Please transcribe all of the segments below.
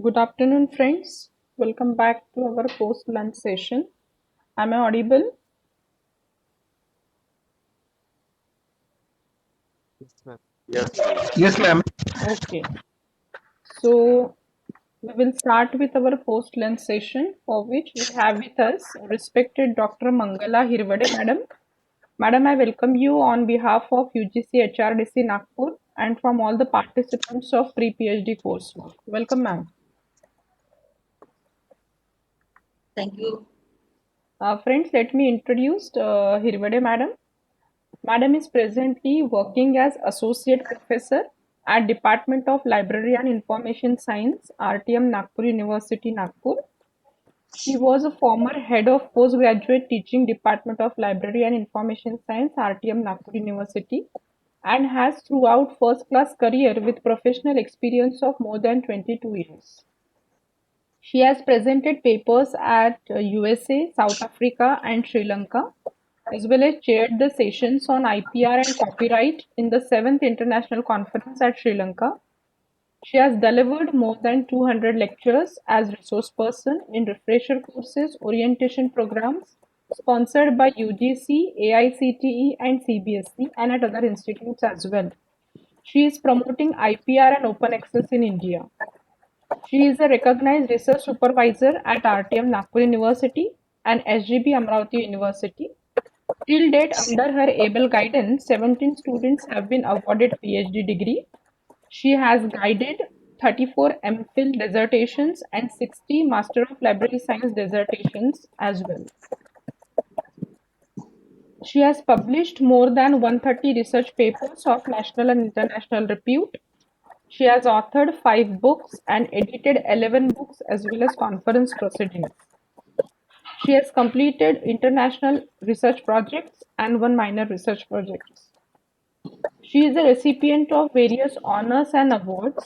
Good afternoon, friends. Welcome back to our post lunch session. Am I audible? Yes, ma'am. Okay. So, we will start with our post lunch session, for which we have with us respected Dr. Mangala Hirvade, Madam. Madam, I welcome you on behalf of UGC HRDC Nagpur and from all the participants of pre-PhD coursework. Welcome, ma'am. Thank you. Friends, let me introduce Hirvade, Madam. Madam is presently working as Associate Professor at Department of Library and Information Science, RTM Nagpur University, Nagpur. She was a former head of postgraduate teaching Department of Library and Information Science, RTM Nagpur University, and has throughout first class career with professional experience of more than 22 years. She has presented papers at USA, South Africa, and Sri Lanka, as well as chaired the sessions on IPR and copyright in the 7th International Conference at Sri Lanka. She has delivered more than 200 lectures as resource person in refresher courses, orientation programs sponsored by UGC, AICTE, and CBSE, and at other institutes as well. She is promoting IPR and open access in India. She is a recognized research supervisor at RTM Nagpur University and SGB Amravati University. Till date, under her able guidance, 17 students have been awarded PhD degree. She has guided 34 MPhil dissertations and 60 Master of Library Science dissertations as well. She has published more than 130 research papers of national and international repute. She has authored 5 books and edited 11 books as well as conference proceedings. She has completed international research projects and 1 minor research projects. She is a recipient of various honors and awards.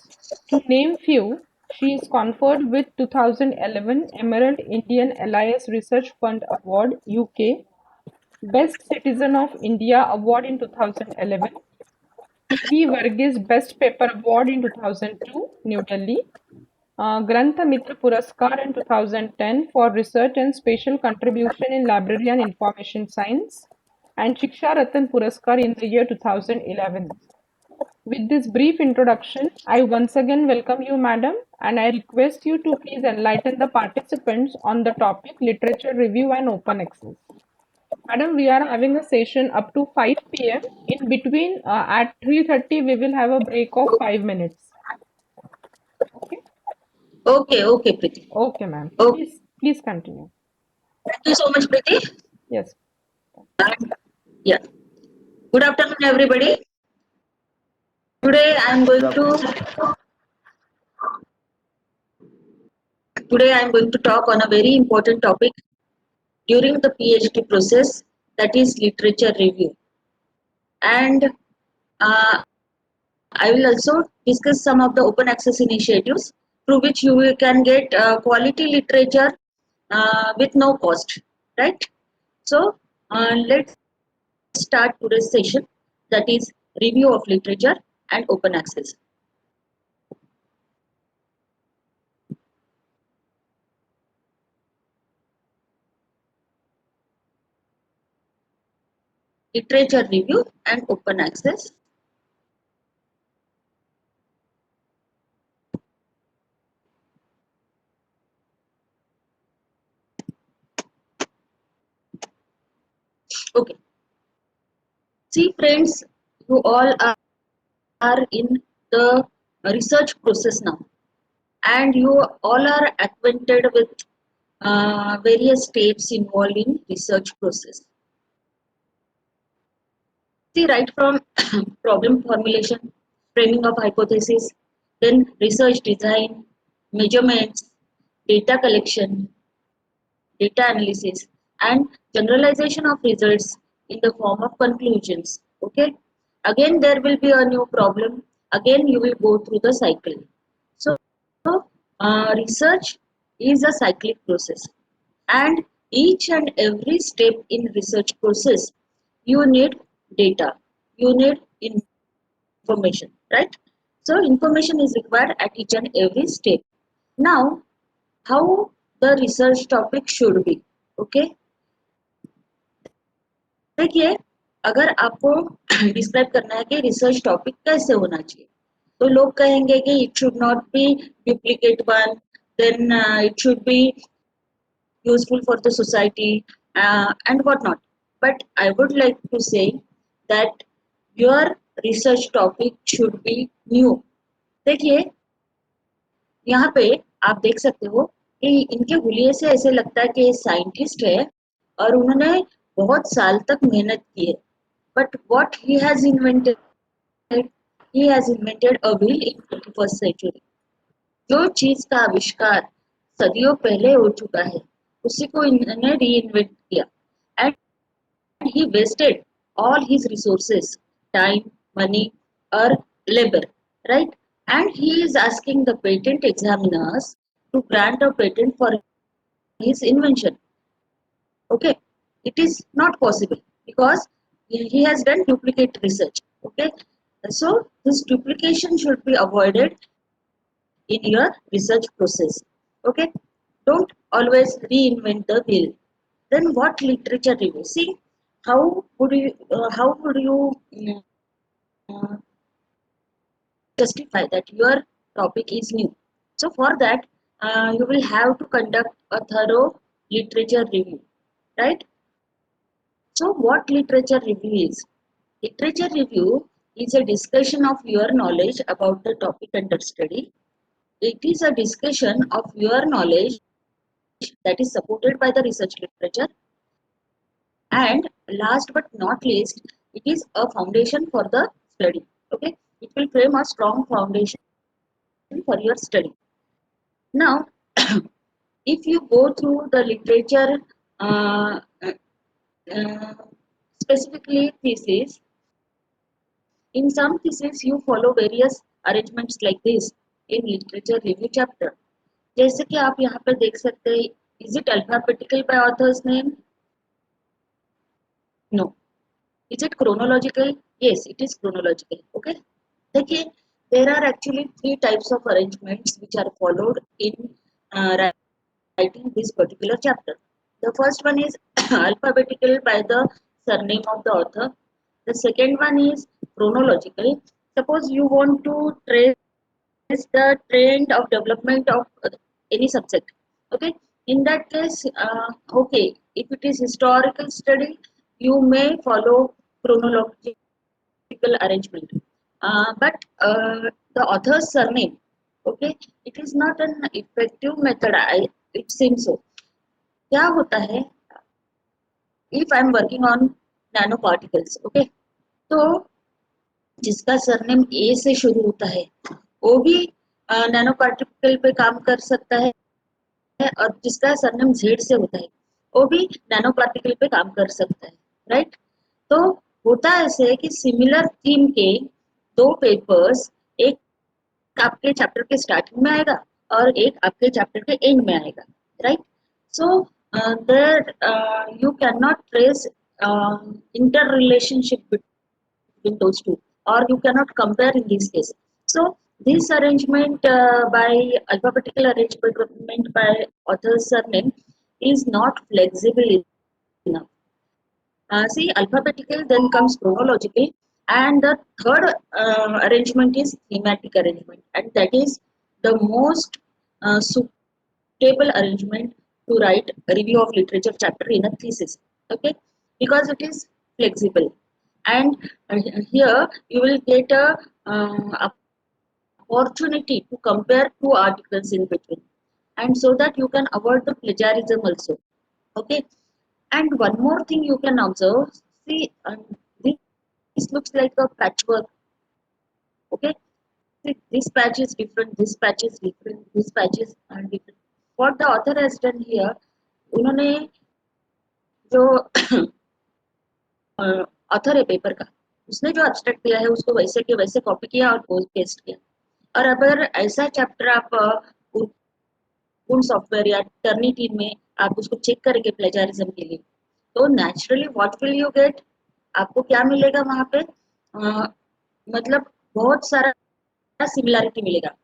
To name few, she is conferred with 2011 Emerald Indian Alliance Research Fund Award UK, Best Citizen of India Award in 2011, P.V. Varghese Best Paper Award in 2002, New Delhi, Grantha Mitra Puraskar in 2010 for research and special contribution in library and information science, and Shiksha Ratan Puraskar in the year 2011. With this brief introduction, I once again welcome you, madam, and I request you to please enlighten the participants on the topic literature review and open access. Madam, we are having a session up to 5 p.m. In between, at 3:30, we will have a break of 5 minutes. Okay, Okay, Preeti. okay, ma'am. Okay. Please continue. Thank you so much, Preeti. Yes. Yeah. Good afternoon, everybody. Today I am going to talk on a very important topic during the PhD process, that is literature review. And I will also discuss some of the open access initiatives through which you can get quality literature with no cost, right? So let's start today's session, that is review of literature and open access. Literature review and open access. Okay. See, friends, you all are in the research process now, and you all are acquainted with various steps involved in research process. See, right from problem formulation, framing of hypothesis, then research design, measurements, data collection, data analysis, and generalization of results in the form of conclusions. Okay. Again, there will be a new problem. Again, you will go through the cycle. So, research is a cyclic process, and each and every step in research process, you need data, you need information, right? So, information is required at each and every step. Now, how the research topic should be. Okay, देखिए, अगर आपको describe करना है कि research topic कैसे होना चाहिए, तो लोग कहेंगे कि it should not be duplicate one, then it should be useful for the society, and whatnot. But I would like to say that your research topic should be new. देखिए, यहाँ पे आप देख सकते हो कि इनके हुलिये से ऐसे लगता है कि ये साइंटिस्ट है और उन्होंने बहुत साल तक मेहनत की है. But what he has invented a wheel in 21st century. जो चीज का आविष्कार सदियों पहले हो चुका है, उसी को इन्होंने री इन्वेंट किया. And he wasted all his resources, time, money, or labor, right? And he is asking the patent examiners to grant a patent for his invention. Okay, it is not possible because he has done duplicate research. Okay, so this duplication should be avoided in your research process. Okay, don't always reinvent the wheel. Then what literature review? See, how would you uh, justify that your topic is new? So for that, you will have to conduct a thorough literature review, right? So what literature review is? Literature review is a discussion of your knowledge about the topic under study. It is a discussion of your knowledge that is supported by the research literature. And last but not least, it is a foundation for the study. Okay, it will frame a strong foundation for your study. Now, if you go through the literature, uh, uh, specifically thesis, in some thesis you follow various arrangements like this in literature review chapter. जैसे कि आप यहाँ पर देख सकते हैं, is it alphabetical by author's name? No. Is it chronological? Yes, it is chronological. Okay. देखिए, there are actually three types of arrangements which are followed in writing this particular chapter. The first one is alphabetical by the surname of the author. The second one is chronological. Suppose you want to trace the trend of development of any subject. Okay. In that case, okay, if it is historical study, you may follow chronological arrangement. But the author's surname, okay, it is not an effective method. It seems so. क्या होता है? If I am working on nanoparticles, okay, तो जिसका surname ए से शुरू होता है, वो भी नैनो पार्टिकल पे काम कर सकता है, और जिसका सरनेम जेड से होता है, वो भी नैनो पार्टिकल पे काम कर सकता है, राइट? तो होता ऐसे है कि सिमिलर थीम के दो पेपर्स, एक आपके चैप्टर के स्टार्टिंग में आएगा और एक आपके चैप्टर के एंड में आएगा, right? So there you can not trace inter relationship between those two, or you cannot compare in this case. So this arrangement by alphabetical arrangement by author's surname is not flexible enough. See, alphabetical, then comes chronological, and the third arrangement is thematic arrangement, and that is the most suitable arrangement to write a review of literature chapter in a thesis. Okay, because it is flexible, and here you will get a opportunity to compare two articles in between, and so that you can avoid the plagiarism also. Okay, and one more thing you can observe, see, this looks like a patchwork. Okay, see, this patch is different, this patch is different, this patch is different. What the author has done here, उन्होंने जो author है paper का, उसने जो abstract दिया है उसको वैसे के वैसे कॉपी किया और पेस्ट किया. और अगर ऐसा चैप्टर आप उन सॉफ्टवेयर या टर्निटी में आप उसको चेक करेंगे प्लेजरिज्म के लिए, तो naturally what will you get, आपको क्या मिलेगा वहां पे? मतलब बहुत सारा सिमिलैरिटी मिलेगा.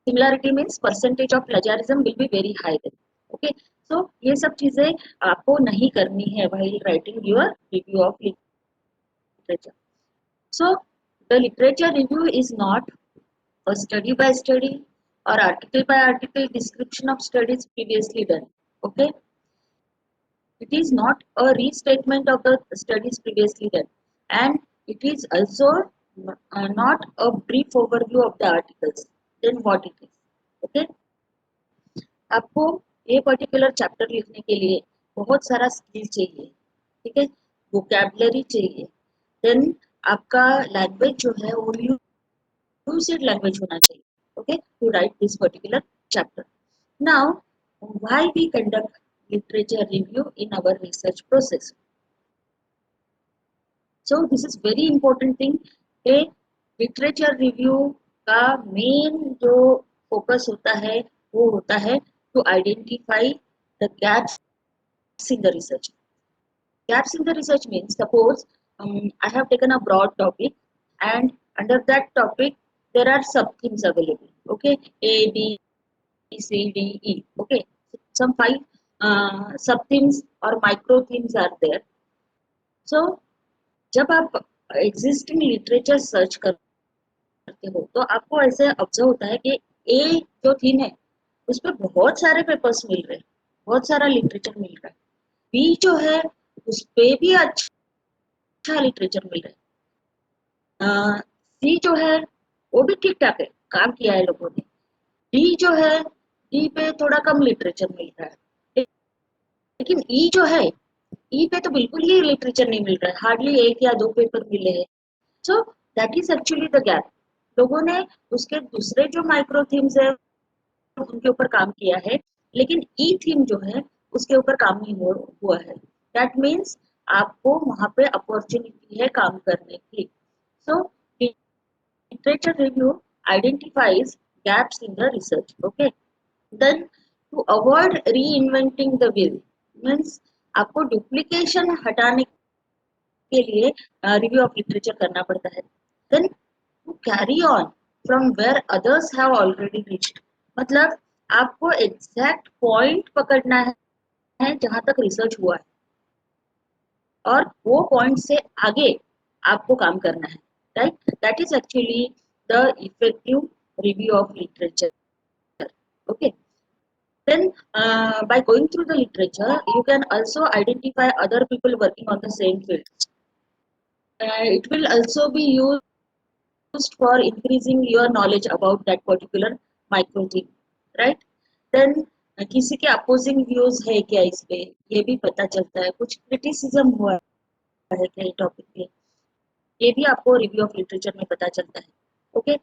Similarity means percentage of plagiarism will be very high then. Okay, so ये सब चीजें आपको नहीं करनी है while writing your review of literature. So the literature review is not a study by study or article by article description of studies previously done. Okay, it is not a restatement of the studies previously done, and it is also not a brief overview of the articles. Then what it is? Okay, आपको ये particular chapter लिखने के लिए बहुत सारा skill चाहिए, ठीक है, वोकैबुलरी चाहिए, देन आपका लैंग्वेज जो है वो यूज्ड लैंग्वेज होना चाहिए, okay, to write this particular chapter. Now why we conduct literature review in our research process. So this is very important thing. A literature review का मेन जो focus होता है वो होता है to identify the gaps in the research. Gaps in the research means, suppose I have taken a broad topic and under that topic there are sub themes available. Okay, A, B, C, D, E. Okay, some five sub themes or micro themes are there. So जब आप existing literature search करते हो तो आपको ऐसे observe होता है कि ए जो थीम है उस पर बहुत सारे पेपर्स मिल रहे हैं, बहुत सारा लिटरेचर मिल रहा है. बी जो है उस पे भी अच्छा लिटरेचर मिल रहा है. सी जो है वो भी ठीक ठाक है, काम किया है लोगों ने. डी जो है, डी पे थोड़ा कम लिटरेचर मिल रहा है, लेकिन ई जो है, ई पे तो बिल्कुल ही लिटरेचर नहीं मिल रहा है, हार्डली एक या दो पेपर मिले हैं. So that is actually the gap. लोगों ने उसके दूसरे जो माइक्रो थीम्स है उनके ऊपर काम किया है, लेकिन ई थीम जो है उसके ऊपर काम नहीं हुआ है. दैट मीन्स आपको वहां पे अपॉर्चुनिटी है काम करने की. So literature review identifies gaps in the research. Okay, then to avoid reinventing the wheel means आपको डुप्लीकेशन हटाने के लिए रिव्यू ऑफ लिटरेचर करना पड़ता है. Then to carry on from where others have already reached, मतलब आपको exact point पकड़ना है जहां तक रिसर्च हुआ है और वो पॉइंट से आगे आपको काम करना है, right. That is actually the effective review of literature. Okay, then by going through the literature you can also identify other people working on the same field. It will also be used for increasing your knowledge about that particular micro theme, right. Then किसी के opposing views है क्या इस पे ये भी पता चलता है, कुछ क्रिटिसिज्म हुआ है क्या ये टॉपिक पे, ये भी आपको रिव्यू ऑफ लिटरेचर में पता चलता है. ओके,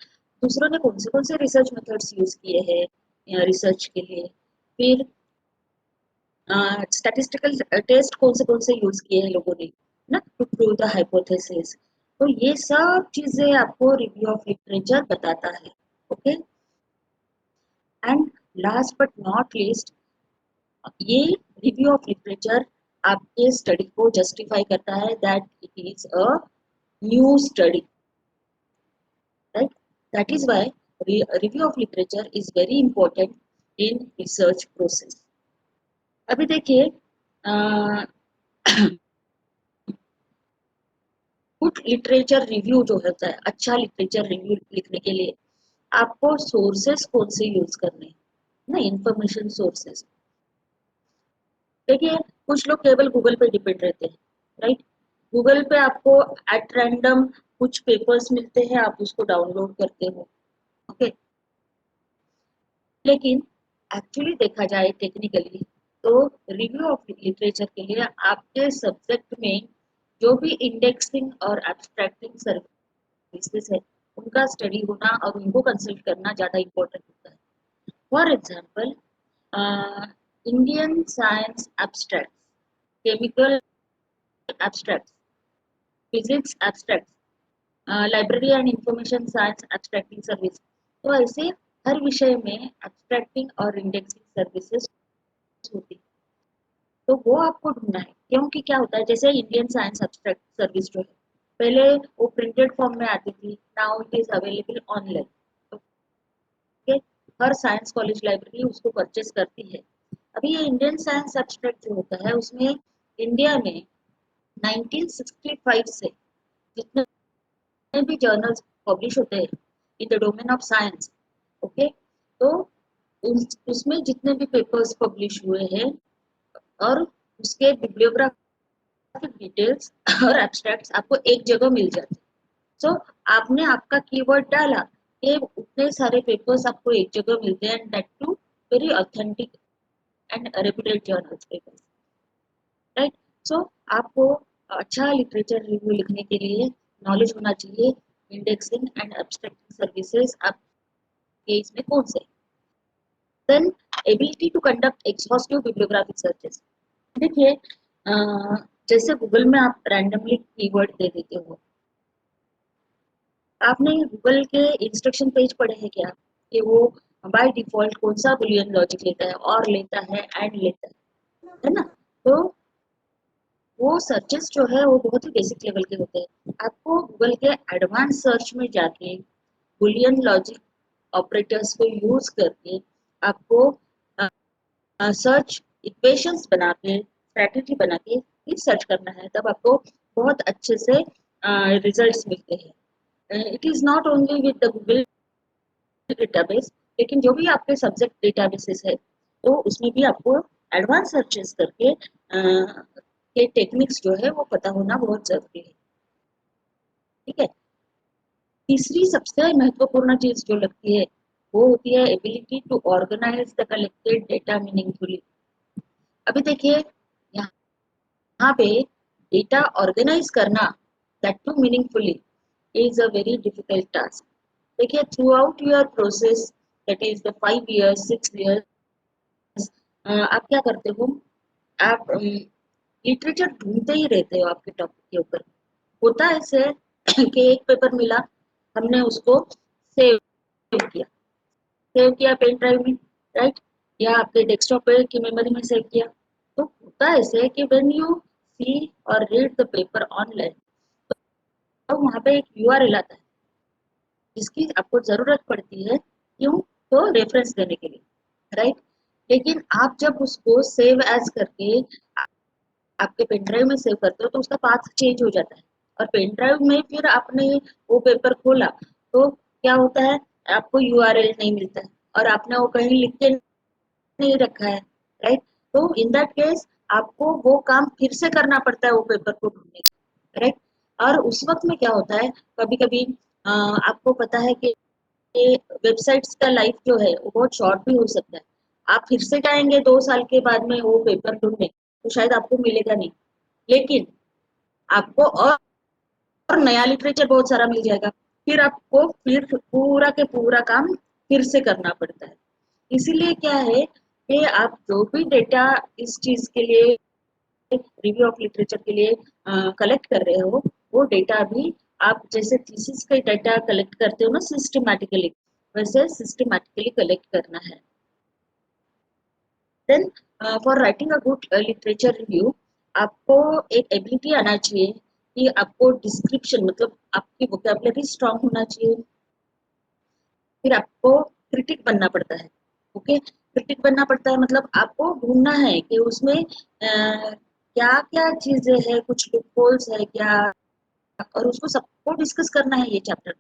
दूसरों ने कौन से रिसर्च मेथड्स यूज किए हैं रिसर्च के लिए, फिर स्टैटिस्टिकल टेस्ट कौन से यूज किए हैं लोगों ने ना टू प्रूव द हाइपोथेसिस. तो ये सब चीजें आपको रिव्यू ऑफ लिटरेचर बताता है. Okay, and last but not least, ये रिव्यू ऑफ लिटरेचर आपके स्टडी को जस्टिफाई करता है that it is a new study, right. That is why review of literature is very important in research process. अभी देखिए good literature review जो होता है, अच्छा लिटरेचर रिव्यू लिखने के लिए आपको सोर्सेस कौन से यूज करने हैं ना, इंफॉर्मेशन सोर्सेस. देखिए कुछ लोग केवल गूगल पे डिपेंड रहते हैं, राइट. गूगल पे आपको एट रैंडम कुछ पेपर्स मिलते हैं, आप उसको डाउनलोड करते हो. ओके, लेकिन एक्चुअली देखा जाए टेक्निकली तो रिव्यू ऑफ लिटरेचर के लिए आपके सब्जेक्ट में जो भी इंडेक्सिंग और एब्स्ट्रैक्टिंग सर्विसेज है उनका स्टडी होना और उनको कंसल्ट करना ज़्यादा इम्पोर्टेंट होता है. For example Indian science abstract, chemical abstract, physics abstract, library and information science abstracting service. तो ऐसे हर विषय में एब्स्ट्रैक्टिंग और इंडेक्सिंग सर्विसेज होती, तो वो आपको ढूंढना है. क्योंकि क्या होता है, जैसे इंडियन साइंस एब्स्ट्रैक्ट सर्विस जो है पहले वो प्रिंटेड फॉर्म में आती थी, now it is available online. Okay, her science college library उसको परचेस करती है। अभी ये इंडियन साइंस एब्स्ट्रैक्ट जो होता है उसमें इंडिया में 1965 से जितने भी जर्नल्स पब्लिश होते हैं in the domain of science, okay, तो उसमें जितने भी पेपर्स पब्लिश हुए हैं और उसके बिब्लियोग्राफिक डिटेल्स और एब्स्ट्रैक्ट्स आपको एक जगह मिल जाते हैं। सो आपने आपका कीवर्ड डाला कि उतने सारे पेपर्स आपको एक जगह मिलते हैं, and that too very authentic and reputed journals papers, right. So आपको अच्छा लिटरेचर रिव्यू लिखने के लिए नॉलेज होना चाहिए इंडेक्सिंग एंड एब्स्ट्रैक्टिंग सर्विसेज आपके इसमें कौन से। Then ability to conduct exhaustive bibliographic searches. देखिए जैसे गूगल में आप रैंडमली कीवर्ड दे देते हो, आपने गूगल के इंस्ट्रक्शन पेज पढ़े हैं क्या कि वो बाय डिफॉल्ट कौन सा बुलियन लॉजिक लेता है, और लेता है, एंड लेता है ना। तो वो सर्चेस जो है वो बहुत ही बेसिक लेवल के होते हैं। आपको गूगल के एडवांस सर्च में जाके बुलियन लॉजिक ऑपरेटर्स को यूज करके आपको सर्च इक्वेशंस बना के स्ट्रैटेजी बना के फिर सर्च करना है, तब आपको बहुत अच्छे से रिजल्ट्स मिलते हैं। It is not only with the Google database, लेकिन जो भी आपके सब्जेक्ट डेटाबेसेस है तो उसमें भी आपको एडवांस सर्चेस करके के टेक्निक्स जो है वो पता होना बहुत जरूरी है, ठीक है। तीसरी सबसे महत्वपूर्ण चीज जो लगती है वो होती है ability to organise the collected data meaningfully. अभी देखिए यहाँ पे डेटा ऑर्गेनाइज करना that too meaningfully is a very difficult task. देखिए throughout your process that is the 5 years 6 years आप क्या करते हो, आप लिटरेचर ढूंढते ही रहते हो आपके टॉपिक के ऊपर। होता है ऐसे कि एक पेपर मिला, हमने उसको सेव किया, पेन ड्राइव में, राइट, या आपके डेस्कटॉप पे की मेमोरी में सेव किया। तो होता है ऐसे कि व्हेन यू सी और रीड द पेपर ऑनलाइन, तो वहाँ पे एक यूआरएल आता है जिसकी आपको जरूरत पड़ती है, क्यों, तो रेफरेंस देने के लिए, राइट। लेकिन आप जब उसको सेव एज करके आपके पेन ड्राइव में सेव करते हो तो उसका पाथ चेंज हो जाता है, और पेन ड्राइव में फिर आपने वो पेपर खोला तो क्या होता है, आपको यूआरएल नहीं मिलता है और आपने वो कहीं लिख के नहीं रखा है, राइट। तो इन दैट केस आपको वो काम फिर से करना पड़ता है वो पेपर को ढूंढने, राइट। और उस वक्त में क्या होता है, कभी कभी आपको पता है कि वेबसाइट्स का लाइफ जो है वो बहुत शॉर्ट भी हो सकता है। आप फिर से जाएंगे 2 साल के बाद में वो पेपर ढूंढने तो शायद आपको मिलेगा नहीं, लेकिन आपको और नया लिटरेचर बहुत सारा मिल जाएगा, फिर आपको फिर पूरा के पूरा काम फिर से करना पड़ता है। इसीलिए क्या है कि आप जो भी डेटा इस चीज के लिए रिव्यू ऑफ लिटरेचर के लिए कलेक्ट कर रहे हो, वो डेटा भी आप जैसे थीसिस का डेटा कलेक्ट करते हो ना सिस्टमैटिकली, वैसे सिस्टमैटिकली कलेक्ट करना है। Then for writing a good literature review आपको एक एबिलिटी आना चाहिए कि आपको डिस्क्रिप्शन मतलब आपकी वोकैबुलरी स्ट्रांग होना चाहिए। फिर आपको क्रिटिक बनना पड़ता है, ओके, क्रिटिक बनना पड़ता है मतलब आपको ढूंढना है कि उसमें क्या क्या चीजें हैं, कुछ लूपहोल्स है क्या, और उसको सबको डिस्कस करना है ये chapter,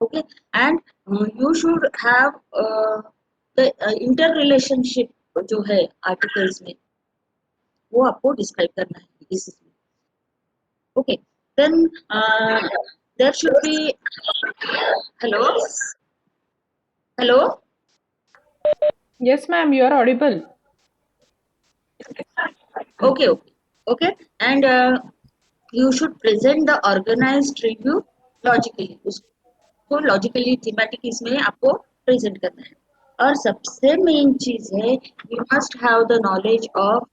okay. And you should have the inter relationship जो है आर्टिकल्स में वो आपको डिस्क्राइब करना है इसमें, okay. Then there should be, hello hello, Yes, ma'am, you are audible. okay, okay, okay, and you should present the organized review logically, उसको logically thematic इसमें आपको present करना है। और सबसे मेन चीज है you must have the knowledge of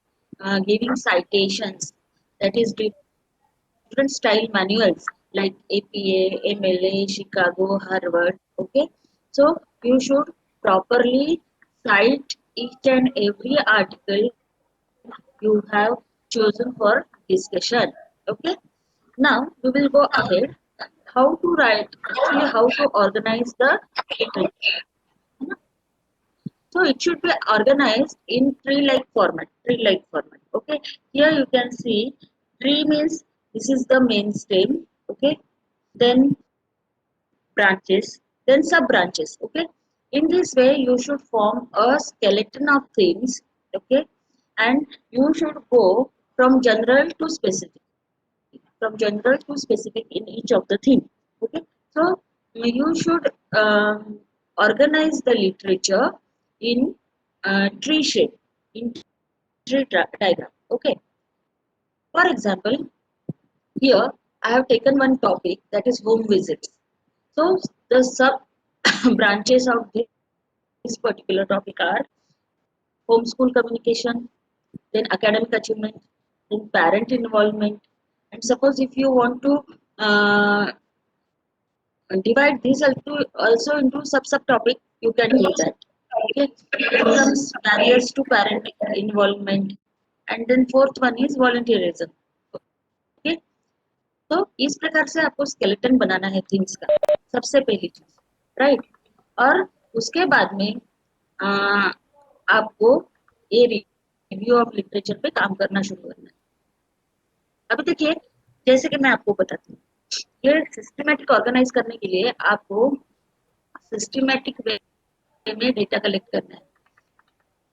giving citations, that is different style manuals like APA, MLA, Chicago, Harvard, okay. So you should properly cite each and every article you have chosen for discussion, okay. Now we will go ahead how to write, actually how to organize the literature. So it should be organized in tree-like format. Tree-like format. Okay. Here you can see tree means this is the main stem. Okay. Then branches, then sub branches. Okay. In this way, you should form a skeleton of things. Okay. And you should go from general to specific. From general to specific in each of the theme. Okay. So you should organize the literature in tree shape, in tree diagram. Okay. For example, here I have taken one topic that is home visits. So the sub branches of this particular topic are homeschool communication, then academic achievement, then parent involvement. And suppose if you want to uh, divide these also into subtopic, you can do that. Okay. Then comes barriers to parent involvement, and then fourth one is volunteerism. Okay. तो इस प्रकार से आपको skeleton बनाना है things का सबसे पहली चीज, राइट। और उसके बाद में आपको ये रिव्यू ऑफ लिटरेचर पे काम करना शुरू करना है। अभी देखिए, जैसे कि मैं आपको बताती हूँ, ये सिस्टमेटिक ऑर्गेनाइज करने के लिए आपको सिस्टमेटिक वे में डेटा कलेक्ट करना है।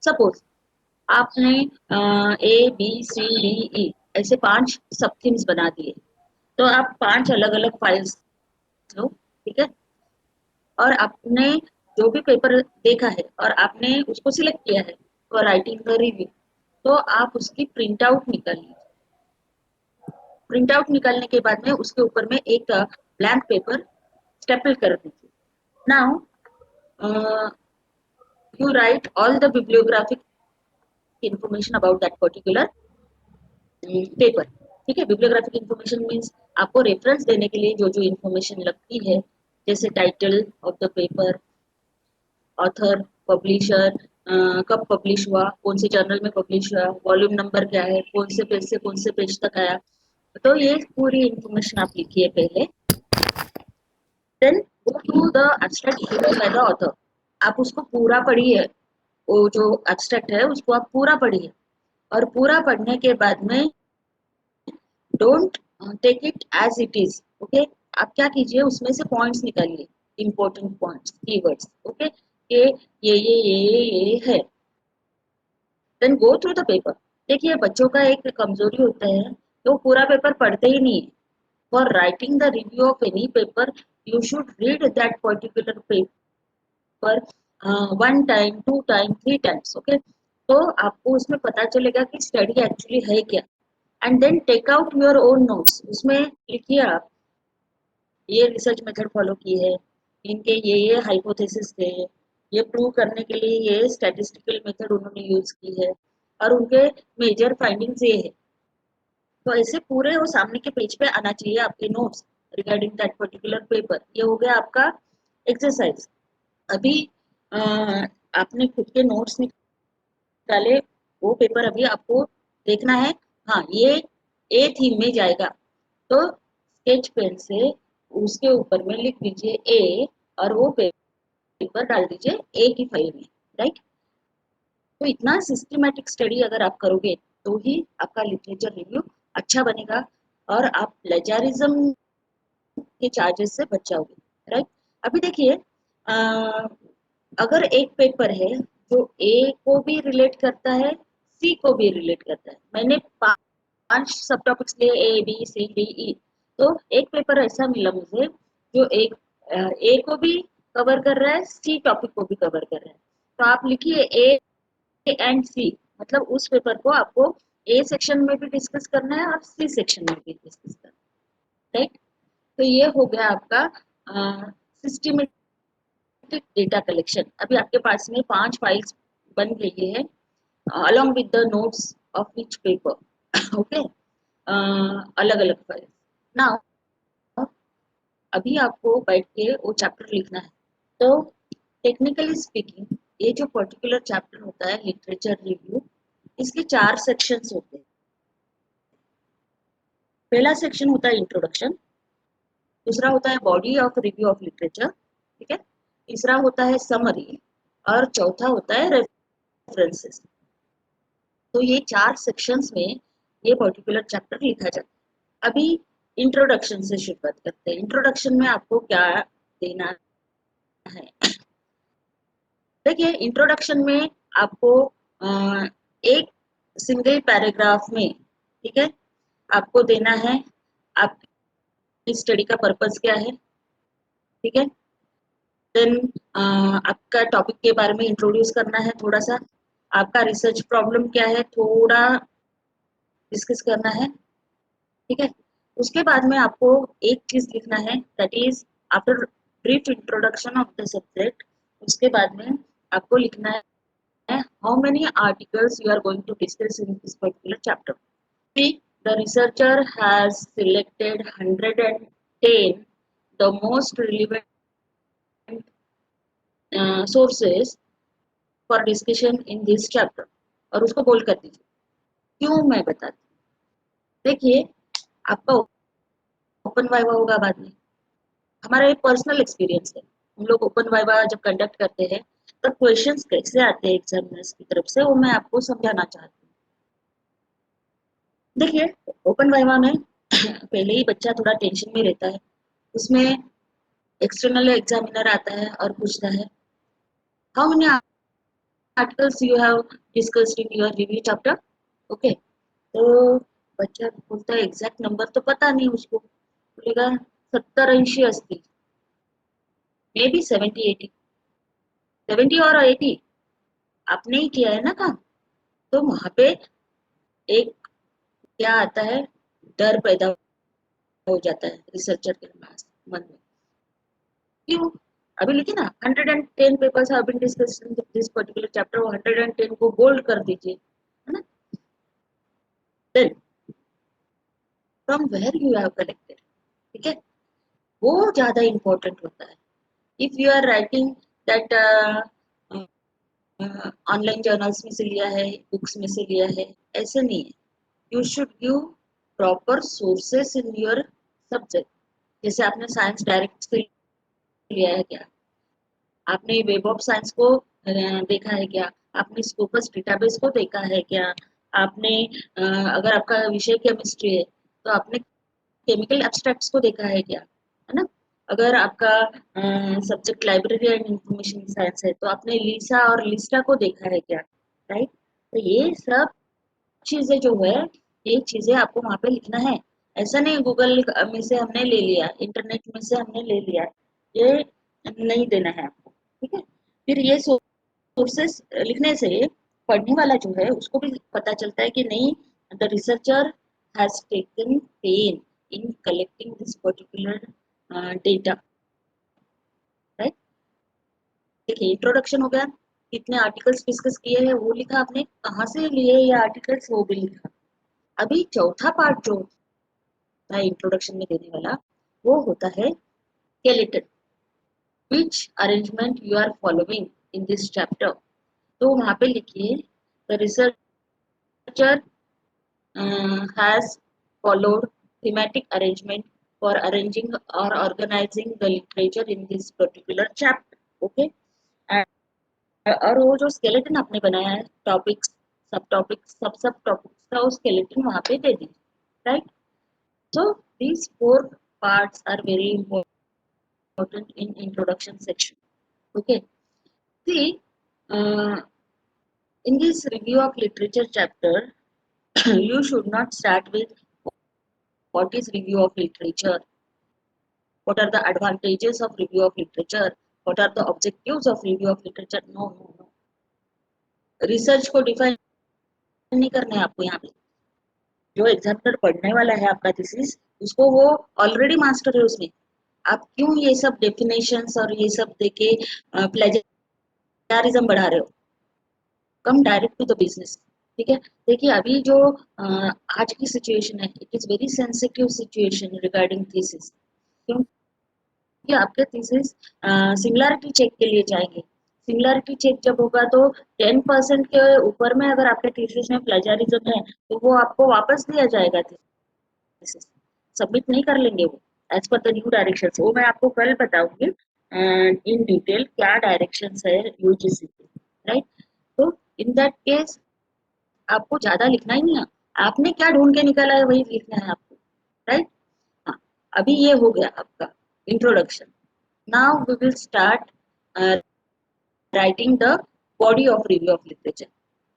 सपोज आपने A B C D E ऐसे 5 सब थीम्स बना दिए, तो आप 5 अलग अलग फाइल्स लो, ठीक है। और आपने जो भी पेपर देखा है और आपने उसको सिलेक्ट किया है फॉर राइटिंग द रिव्यू, तो आप उसकी प्रिंट आउट निकाल लीजिए। प्रिंट आउट निकालने के बाद में उसके ऊपर में एक ब्लैंक पेपर स्टेपल कर दीजिए। Now you write all the bibliographic information about that particular paper, ठीक है। बिब्लियोग्राफिक इंफॉर्मेशन मीन्स आपको रेफरेंस देने के लिए जो जो इंफॉर्मेशन लगती है, जैसे title of the paper, author, publisher, कब पब्लिश हुआ, कौन से जर्नल में पब्लिश हुआ, वॉल्यूम नंबर क्या है, कौन से पेज तक आया, तो ये पूरी इंफॉर्मेशन आप लिखिए पहले। Then go to the abstract given by the author. आप उसको पूरा पढ़िए, वो जो एब्स्ट्रैक्ट है उसको आप पूरा पढ़िए, और पूरा पढ़ने के बाद में don't take it as it is. Okay, आप क्या कीजिए, उसमें से पॉइंट्स निकालिए, इंपॉर्टेंट पॉइंट्स, कीवर्ड्स। ओके, ये है। Then go through the paper. देखिए, बच्चों का एक कमजोरी होता है, तो पूरा पेपर पढ़ते ही नहीं है। For writing the review of any paper you should read that particular paper 1 time, 2 time, 3 times. Okay, तो आपको उसमें पता चलेगा कि स्टडी एक्चुअली है क्या। And then take out your own notes. उसमें लिखिए आप ये रिसर्च मेथड फॉलो की है, इनके ये हाइपोथेसिस थे, ये प्रूव करने के लिए ये स्टैटिस्टिकल मेथड उन्होंने यूज की है, और उनके मेजर फाइंडिंग्स ये है। तो ऐसे पूरे वो सामने के पेज पे आना चाहिए आपके notes regarding that particular paper. ये हो गया आपका एक्सरसाइज। अभी आपने खुद के नोट्स निकाले, वो पेपर अभी आपको देखना है। हाँ, ये ए थीम में जाएगा, तो स्केच पेन से उसके ऊपर में लिख दीजिए ए, और वो पेपर डाल दीजिए ए की फाइल में, राइट। तो इतना सिस्टमैटिक स्टडी अगर आप करोगे तो ही आपका लिटरेचर रिव्यू अच्छा बनेगा, और आप प्लेजरिज्म के चार्जेस से बच जाओगे, राइट। अभी देखिए, अगर एक पेपर है जो ए को भी रिलेट करता है, सी को भी रिलेट करता है, मैंने 5 सब टॉपिक्स लिए, A B C D E, तो एक पेपर ऐसा मिला मुझे जो एक ए को भी कवर कर रहा है, सी टॉपिक को भी कवर कर रहा है। तो आप लिखिए ए एंड सी, मतलब उस पेपर को आपको ए सेक्शन में भी डिस्कस करना है और सी सेक्शन में भी डिस्कस करना है, राइट। तो ये हो गया आपका सिस्टमेटिक डेटा कलेक्शन। अभी आपके पास में 5 फाइल्स बन गई है along with the notes of each paper. Okay, अलग अलग फाइल। नाउ अभी आपको बैठ के वो चैप्टर लिखना है। तो टेक्निकली स्पीकिंग, ये जो पर्टिकुलर चैप्टर होता है लिटरेचर रिव्यू, इसके 4 सेक्शंस होते हैं। पहला सेक्शन होता है इंट्रोडक्शन, दूसरा होता है body of review of literature, ठीक है। तीसरा होता है समरी, और चौथा होता है रेफरेंसेस। तो ये 4 सेक्शंस में ये पर्टिकुलर चैप्टर लिखा जाता है। अभी इंट्रोडक्शन से शुरुआत करते हैं। इंट्रोडक्शन में आपको क्या देना है? देखिए, इंट्रोडक्शन में आपको एक सिंगल पैराग्राफ में, ठीक है, आपको देना है आपकी स्टडी का पर्पस क्या है, ठीक है। देन आपका टॉपिक के बारे में इंट्रोड्यूस करना है थोड़ा सा, आपका रिसर्च प्रॉब्लम क्या है थोड़ा डिस्कस करना है, ठीक है। उसके बाद में आपको एक चीज लिखना है, that is after brief introduction of the subject. उसके बाद में आपको लिखना है how many articles you are going to discuss in this particular chapter. See, the researcher has selected 110 the most relevant sources for discussion in this chapter, और उसको bold कर दीजिए। क्यों, मैं बताती हूँ। देखिए, आपका ओपन वाइवा होगा बाद में। हमारा एक पर्सनल एक्सपीरियंस है, हम लोग ओपन वाइवा जब कंडक्ट करते हैं तो क्वेश्चंस कैसे आते हैं एग्जामिनर्स की तरफ से, वो मैं आपको समझाना चाहती हूँ। देखिए, ओपन वाइवा में पहले ही बच्चा थोड़ा टेंशन में रहता है। उसमें एक्सटर्नल एग्जामिनर आता है और पूछता है, how many articles you have discussed in your review chapter, okay. तो बच्चा बोलता है एग्जैक्ट नंबर तो पता नहीं उसको, बोलेगा 70-80 असतील, मे बी 70-80, 70 और 80 आपने ही किया है ना काम। तो वहां पे एक क्या आता है, डर पैदा हो जाता है रिसर्चर के मन में। क्यों? अभी लिखिए ना, 110 papers have been discussed in this particular chapter, वो 110 को बोल्ड कर दीजिए, है ना। Then from where you have collected, ठीक है, वो ज्यादा इंपॉर्टेंट होता है। If you are writing that online journals में से लिया है, बुक्स में से लिया है, ऐसे नहीं है। You should give proper sources in your subject. जैसे आपने साइंस डायरेक्ट से लिया है क्या, आपने वेब ऑफ साइंस को देखा है क्या, आपने स्कोपस डेटाबेस को देखा है क्या, आपने अगर आपका विषय केमिस्ट्री है तो आपने केमिकल एब्स्ट्रैक्ट्स को देखा है क्या, है ना। अगर आपका subject library and information science है तो आपने लीसा और लिस्टा को देखा है क्या, राइट। तो ये सब चीजें जो है, ये चीजें आपको वहां पे लिखना है। ऐसा नहीं गूगल में से हमने ले लिया, इंटरनेट में से हमने ले लिया, ये नहीं देना है आपको, ठीक है। फिर ये सोर्सेस लिखने से पढ़ने वाला जो है उसको भी पता चलता है कि नहीं, the researcher has taken pain in collecting this particular data, right. देखिए, इंट्रोडक्शन हो गया, कितने आर्टिकल्स डिस्कस किए हैं वो लिखा आपने, कहाँ से लिए ये आर्टिकल्स वो भी लिखा। अभी चौथा पार्ट जो होता है इंट्रोडक्शन में देने वाला, वो होता है skeleton, which arrangement you are following in this chapter। तो वहां पे लिखिए, the researcher has followed thematic arrangement for arranging or organizing the literature in this particular chapter, okay। और वो जो स्केलेटन आपने बनाया है, टॉपिक्स, सब टॉपिक्स, सब टॉपिक्स का वो स्केलेटन वहां पे दे दीजिए, right. So these 4 parts are very important in introduction section. Okay. See, uh, in this review of literature chapter, you should not start with what is review of literature, what are the advantages of review of literature, what are the objectives of review of literature. No, no, no. Research को define नहीं करना है आपको यहाँ पे। जो examiner पढ़ने वाला है आपका थीसिस, उसको वो ऑलरेडी मास्टर है उसमें। आप क्यों ये सब डेफिनेशंस और ये सब देके प्लेजरिज्म बढ़ा रहे हो? कम डायरेक्ट टू द बिजनेस, ठीक है। देखिए, अभी जो आज की सिचुएशन है, it is very sensitive situation regarding thesis. क्योंकि आपके थीसिस सिमिलैरिटी चेक के लिए जाएंगे। सिमिलैरिटी चेक जब होगा तो 10% के ऊपर में अगर आपके थीसिस में प्लेजरिज्म है तो वो आपको वापस दिया जाएगा, थीसिस सबमिट नहीं कर लेंगे वो as per the new direction. वो मैं आपको कल बताऊंगी इन डिटेल क्या डायरेक्शंस है यूजीसी के, राइट। तो इन दैट केस आपको ज्यादा लिखना ही नहीं है, आपने क्या ढूंढ के निकाला है वही लिखना है आपको, राइट। हाँ, अभी ये हो गया आपका introduction. Now we will start writing the body of review of literature.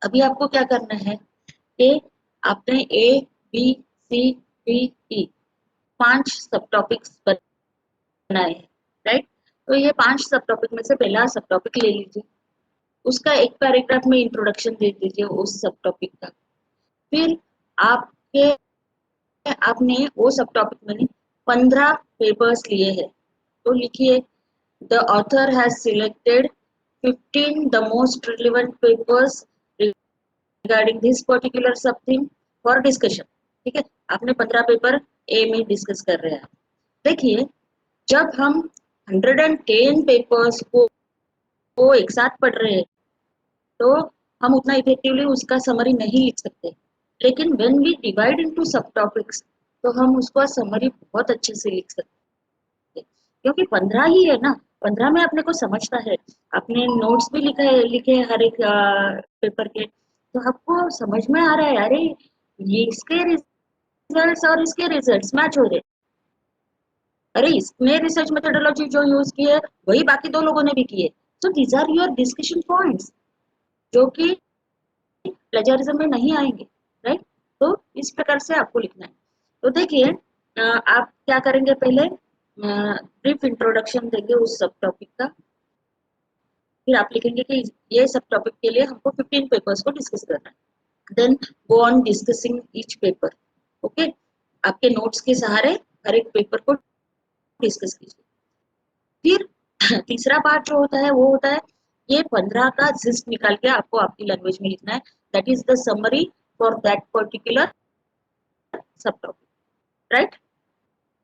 अभी आपको क्या करना है कि आपने A B C D E 5 सब टॉपिक्स बनाए हैं, राइट। तो ये 5 सब टॉपिक में से पहला सब टॉपिक ले लीजिए, उसका एक पैराग्राफ में इंट्रोडक्शन दे दीजिए उस सब टॉपिक का। फिर आपके आपने वो सब टॉपिक में 15 पेपर्स लिए हैं, तो लिखिए the author has selected 15 the most relevant papers regarding this particular सब थीम फॉर डिस्कशन। ठीक है, आपने 15 पेपर ए में डिस्कस कर रहे हैं। देखिए, जब हम 110 पेपर्स को एक साथ पढ़ रहे हैं तो हम उतना इफेक्टिवली उसका समरी नहीं लिख सकते, लेकिन when we divide into sub topics तो हम उसका समरी बहुत अच्छे से लिख सकते हैं, क्योंकि 15 ही है ना, 15 में अपने को समझता है, आपने नोट्स भी लिखे हैं हर एक पेपर के, तो आपको समझ में आ रहा है अरे ये इसके रिजल्ट्स और इसके रिजल्ट्स मैच हो रहे, अरे इसने रिसर्च मेथोडोलॉजी जो यूज की है वही बाकी दो लोगों ने भी की है। So these are your discussion points जो कि प्लेजरिज्म में नहीं आएंगे, राइट। तो इस प्रकार से आपको लिखना है। तो देखिए, आप क्या करेंगे, पहले ब्रीफ इंट्रोडक्शन देंगे उस सब टॉपिक का, फिर आप लिखेंगे कि ये सब टॉपिक के लिए हमको 15 पेपर्स को डिस्कस करना है। Then go on discussing each paper, okay. आपके नोट्स के सहारे हर एक पेपर को डिस्कस कीजिए। फिर तीसरा पार्ट जो होता है वो होता है ये 15 का जिस्ट निकाल के आपको आपकी लैंग्वेज में लिखना है, that is the summary for that particular सब टॉपिक, राइट।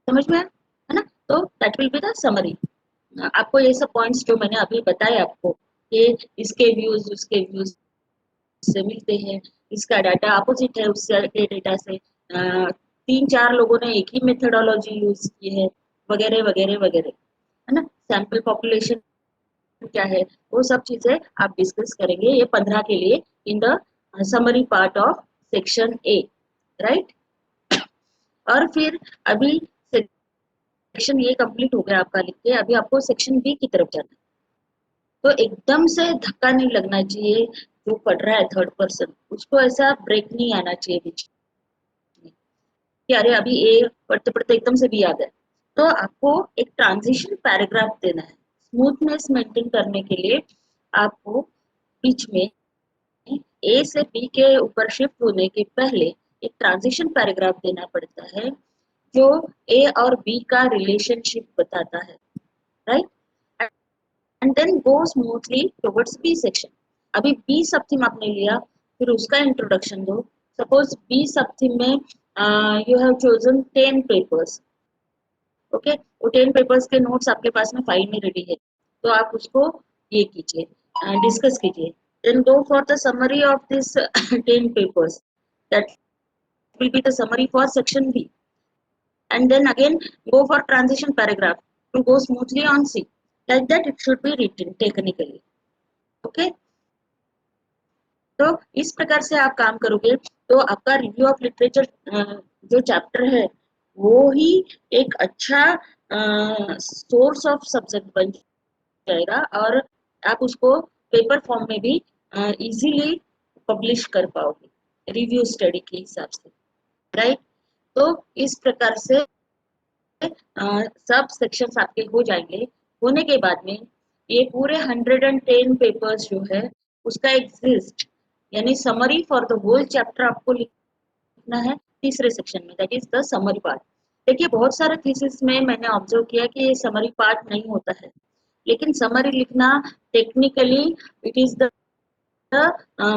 समझ में है ना, तो that will be the summary. आपको ये सब पॉइंट्स जो मैंने अभी बताए आपको, ये इसके व्यूज उसके व्यूज से मिलते हैं, इसका डाटा अपोजिट है उससे डेटा से, 3-4 लोगों ने एक ही मेथोडोलॉजी यूज की है, वगैरह वगैरह वगैरह, है ना। सैंपल पॉपुलेशन क्या है वो सब चीजें आप डिस्कस करेंगे ये 15 के लिए in the summary part of section A, right. और फिर अभी सेक्शन ए कंप्लीट हो गया आपका लिख के, अभी आपको सेक्शन बी की तरफ जाना है। तो एकदम से धक्का नहीं लगना चाहिए, जो पढ़ रहा है थर्ड पर्सन उसको ऐसा ब्रेक नहीं आना चाहिए बीच में कि अरे अभी ए पढ़ते पढ़ते एकदम से बी आ गया। तो आपको एक ट्रांजिशन पैराग्राफ देना है, स्मूथनेस मेंटेन करने के लिए आपको बीच में ए से बी के ऊपर शिफ्ट होने के पहले एक ट्रांजिशन पैराग्राफ देना पड़ता है जो ए और बी का रिलेशनशिप बताता है, right. And then go smoothly towards B section. अभी बी सब थीम आपने लिया, फिर उसका इंट्रोडक्शन दो। सपोज बी सब थीम में you have chosen 10 papers, okay. वो 10 पेपर्स के नोट्स आपके पास में फाइल में रेडी है, तो आप उसको ये कीजिए, डिस्कस कीजिए। Then go for the summary of this 10 papers, that will be the summary for section B, and then again go for transition paragraph to go smoothly on C. Like that it should be written technically, okay। तो इस प्रकार से आप काम करोगे तो आपका review of literature जो चैप्टर है वो ही एक अच्छा सोर्स ऑफ सब्जेक्ट बन जाएगा, और आप उसको पेपर फॉर्म में भी इजीली पब्लिश कर पाओगे रिव्यू स्टडी के हिसाब से, राइट। तो इस प्रकार से सब सेक्शंस आपके हो जाएंगे। होने के बाद में ये पूरे 110 पेपर्स जो है उसका एग्जिस्ट यानी summary for the whole chapter आपको लिखना है तीसरे सेक्शन में, that is the summary part. देखिए, बहुत सारे थीसिस में मैंने ऑब्जर्व किया कि ये समरी पार्ट नहीं होता है, लेकिन समरी लिखना technically it is the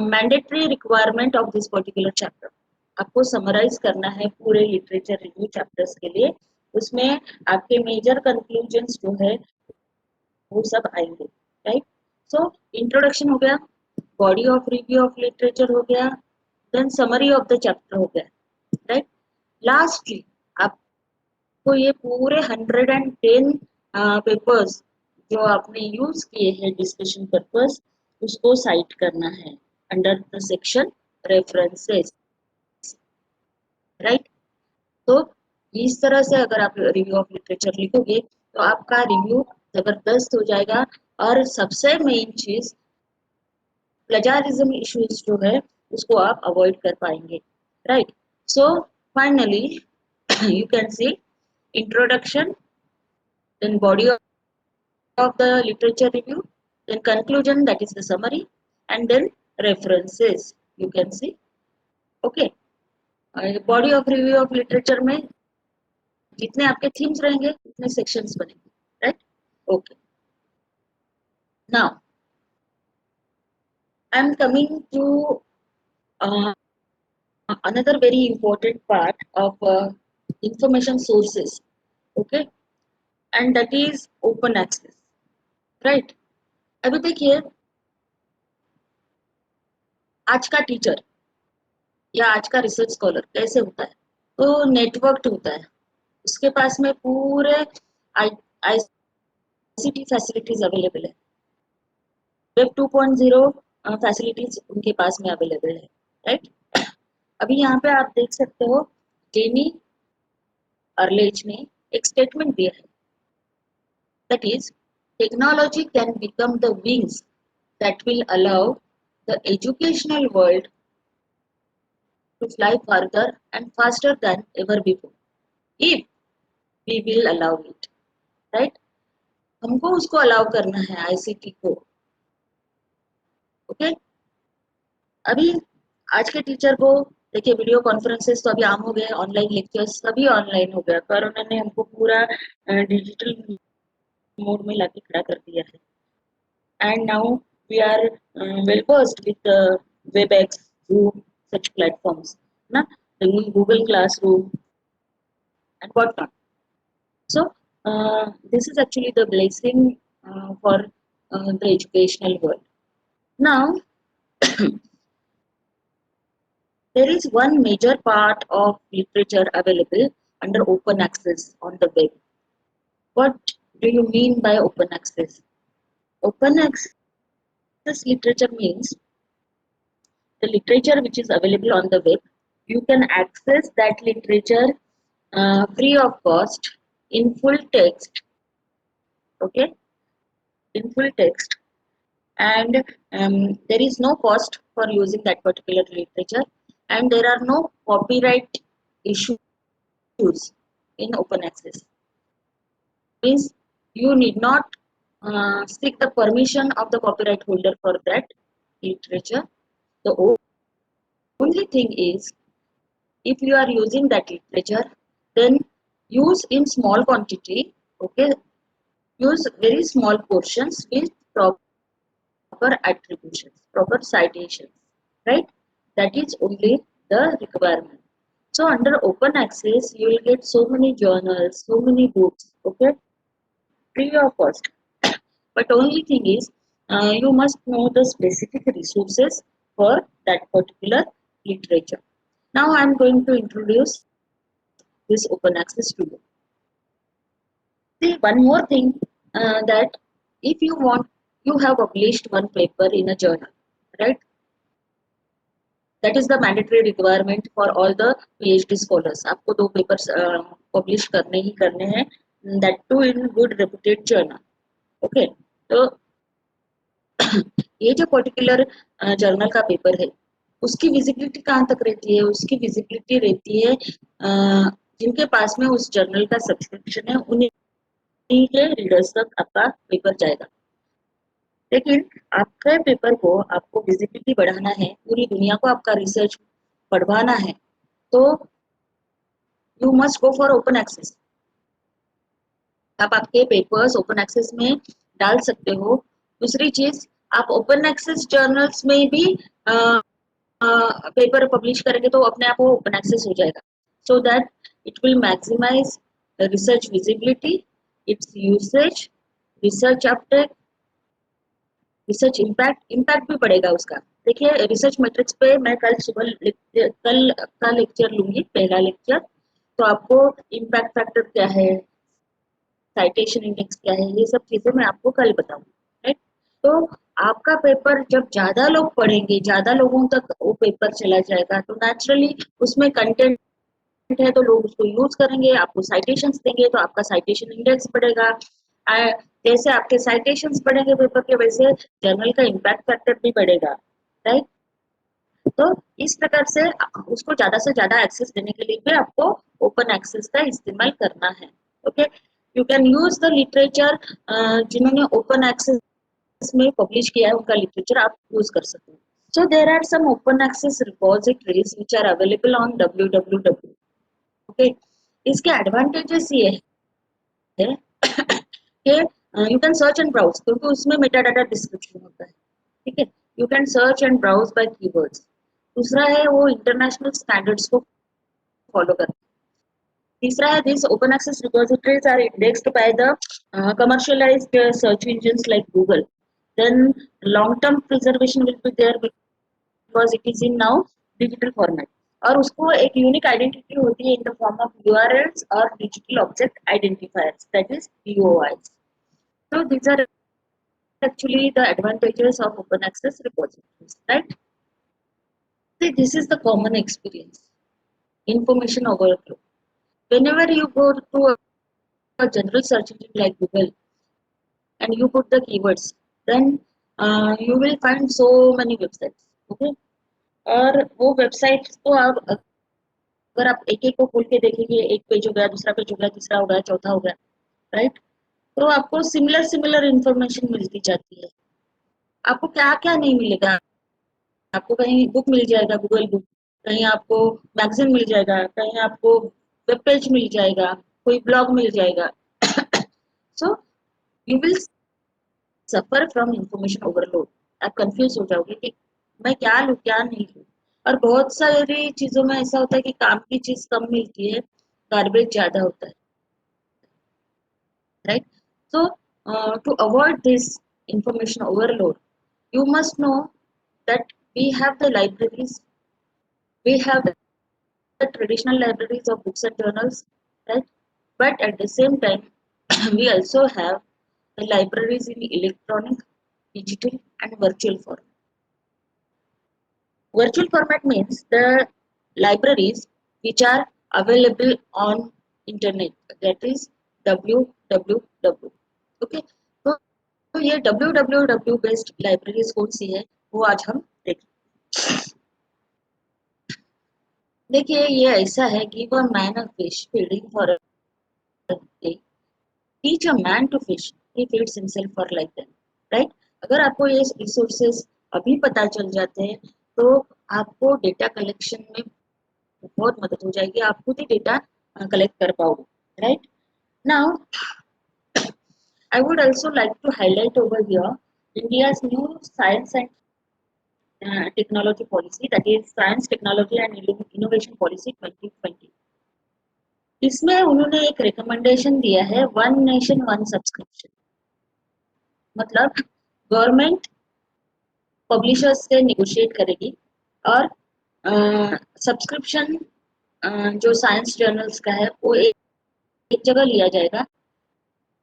mandatory requirement of this particular chapter. आपको समराइज करना है पूरे लिटरेचर रिव्यू चैप्टर्स के लिए, उसमें आपके मेजर कंक्लूजन्स जो है वो सब आएंगे, राइट। सो इंट्रोडक्शन हो गया, body of review of literature हो गया, then summary of the chapter हो गया, राइट। लास्टली आपको ये पूरे 110 पेपर्स जो आपने यूज किए हैं डिस्कशन पर्पस उसको साइट करना है under the section references, right. तो इस तरह से अगर आप रिव्यू ऑफ लिटरेचर लिखोगे तो आपका रिव्यू जबरदस्त हो जाएगा। और सबसे मेन चीज प्लेजारिज्म इश्यूज जो है उसको आप अवॉइड कर पाएंगे, right. So finally you can see introduction, then body of the literature review, then conclusion, that is the summary, and then references you can see, okay। Body of review of literature में जितने आपके themes रहेंगे उतने sections बनेंगे, right. Okay, now I am coming to another very important part of information sources, okay, and that is open access, right। अभी देखिए आज का टीचर या आज का रिसर्च स्कॉलर कैसे होता है, तो नेटवर्क्ड होता है, उसके पास में पूरे आईसीटी फैसिलिटीज अवेलेबल है, वेब 2.0 फैसिलिटीज उनके पास में अवेलेबल है, राइट। अभी यहाँ पे आप देख सकते हो जेनी अर्लेज ने एक स्टेटमेंट दिया है, that is technology can become the wings that will allow the educational world to fly further and faster than ever before if we will allow it, right। हमको उसको अलाउ करना है आईसीटी को, okay. अभी आज के टीचर को देखिए वीडियो कॉन्फ्रेंसेस तो अभी आम हो गए, ऑनलाइन लेक्चर्स सभी ऑनलाइन हो गया, कोरोना ने हमको पूरा डिजिटल मोड में लाके खड़ा कर दिया है। And now we are well versed with WebEx, Zoom, such platforms, na? The Google Classroom and whatnot. So this is actually the blessing for the educational world. Now there is one major part of literature available under open access on the web. What do you mean by open access? Open access literature means the literature which is available on the web. You can access that literature free of cost in full text, okay, in full text, and there is no cost for using that particular literature, and there are no copyright issues in open access. Means you need not seek the permission of the copyright holder for that literature. The only thing is, if you are using that literature, then use in small quantity, okay, use very small portions with proper attributions, proper citations, right, that is only the requirement. So under open access you will get so many journals, so many books, okay, free of cost. But only thing is you must know the specific resources for that particular literature. Now I am going to introduce this open access to you. See, one more thing, that if you want, you have published one paper in a journal, right? That is the mandatory requirement for all the PhD scholars. आपको 2 papers publish करने ही करने हैं, that too in good reputed journal, okay। तो ये जो particular journal का paper है उसकी विजिबिलिटी कहाँ तक रहती है, उसकी विजिबिलिटी रहती है जिनके पास में उस जर्नल का सब्सक्रिप्शन है उन्हीं के रीडर्स तक आपका पेपर जाएगा। लेकिन आपके पेपर को आपको विजिबिलिटी बढ़ाना है, पूरी दुनिया को आपका रिसर्च पढ़वाना है, तो you must go for open access. आप आपके पेपर्स ओपन एक्सेस में डाल सकते हो। दूसरी चीज, आप ओपन एक्सेस जर्नल्स में भी पेपर पब्लिश करेंगे तो अपने आप वो ओपन एक्सेस हो जाएगा, so that it will maximise research visibility, its usage, research update, research impact भी बढ़ेगा उसका। देखिए रिसर्च मैट्रिक्स पे मैं कल का लेक्चर लूंगी, पहला लेक्चर, तो आपको इम्पैक्ट फैक्टर क्या है, साइटेशन इंडेक्स क्या है, ये सब चीजें मैं आपको कल बताऊंगी, राइट। तो आपका पेपर जब ज्यादा लोग पढ़ेंगे, ज्यादा लोगों तक वो पेपर चला जाएगा, तो नेचुरली उसमें कंटेंट है तो लोग उसको यूज करेंगे, आपको साइटेशंस देंगे तो आपका साइटेशन इंडेक्स बढ़ेगा। जैसे आपके साइटेशंस बढ़ेंगे पेपर के, वैसे जर्नल का इम्पैक्ट फैक्टर भी बढ़ेगा, राइट। तो इस प्रकार से उसको ज्यादा से ज्यादा एक्सेस देने के लिए भी आपको ओपन एक्सेस का इस्तेमाल करना है। Okay, you can use the literature, जिन्होंने ओपन एक्सेस में पब्लिश किया है उनका लिटरेचर आप यूज कर सकते हैं। So there are some open access repositories which are available on www. Okay, इसके एडवांटेजेस ये है कि you can search and browse, क्योंकि उसमें मेटा डाटा डिस्क्रिप्शन होता है, ठीक है। You can search and browse by keywords. दूसरा है वो इंटरनेशनल स्टैंडर्ड्स को फॉलो करता है। तीसरा है this open access repositories are indexed by the commercialized search engines like Google. Then long term preservation will be there because it is in now digital format, और उसको एक यूनिक आइडेंटिटी होती है in the form of URLs और digital object identifiers, that is DOIs. So these are actually the advantages of open access repositories, right? See, this is the common experience. Information overflow. Whenever you go to a general search engine like Google and you put the keywords, then you will find so many websites. Okay, और वो website को आप अगर आप एक एक को खोल के देखेंगे, एक पेज हो गया, दूसरा पेज हो गया, तीसरा हो गया, चौथा हो गया, राइट, तो आपको सिमिलर सिमिलर इंफॉर्मेशन मिलती जाती है। आपको क्या क्या नहीं मिलेगा, आपको कहीं बुक मिल जाएगा, गूगल बुक, कहीं आपको मैगजीन मिल जाएगा, कहीं आपको वेब पेज मिल जाएगा, कोई ब्लॉग मिल जाएगा। So you will suffer from information overload. आप कंफ्यूज हो जाओगे कि मैं क्या लूँ क्या नहीं लूँ। और बहुत सारी चीजों में ऐसा होता है कि काम की चीज कम मिलती है, गार्बेज ज्यादा होता है, right. So to avoid this information overload, you must know that we have the libraries, we have the traditional libraries of books and journals, right? But at the same time, we also have the libraries in electronic, digital, and virtual form. Virtual format means the libraries which are available on internet, that is www. Okay, तो ये www based libraries कौन सी है वो आज हम देखें। देखिए ये ऐसा है, give a man a fish feeding for a day, teach a man to fish, he feeds himself for life time, right. अगर आपको ये रिसोर्सेज अभी पता चल जाते हैं तो आपको डेटा कलेक्शन में बहुत मदद हो जाएगी, आप खुद ही डेटा कलेक्ट कर पाओगे, right. Now I would also like to highlight over here India's new science and technology policy, that is science technology and innovation policy 2020। इसमें उन्होंने एक रिकमेंडेशन दिया है वन नेशन वन सब्सक्रिप्शन, मतलब गवर्नमेंट पब्लिशर्स से negotiate करेगी और subscription जो साइंस जर्नल्स का है वो एक जगह लिया जाएगा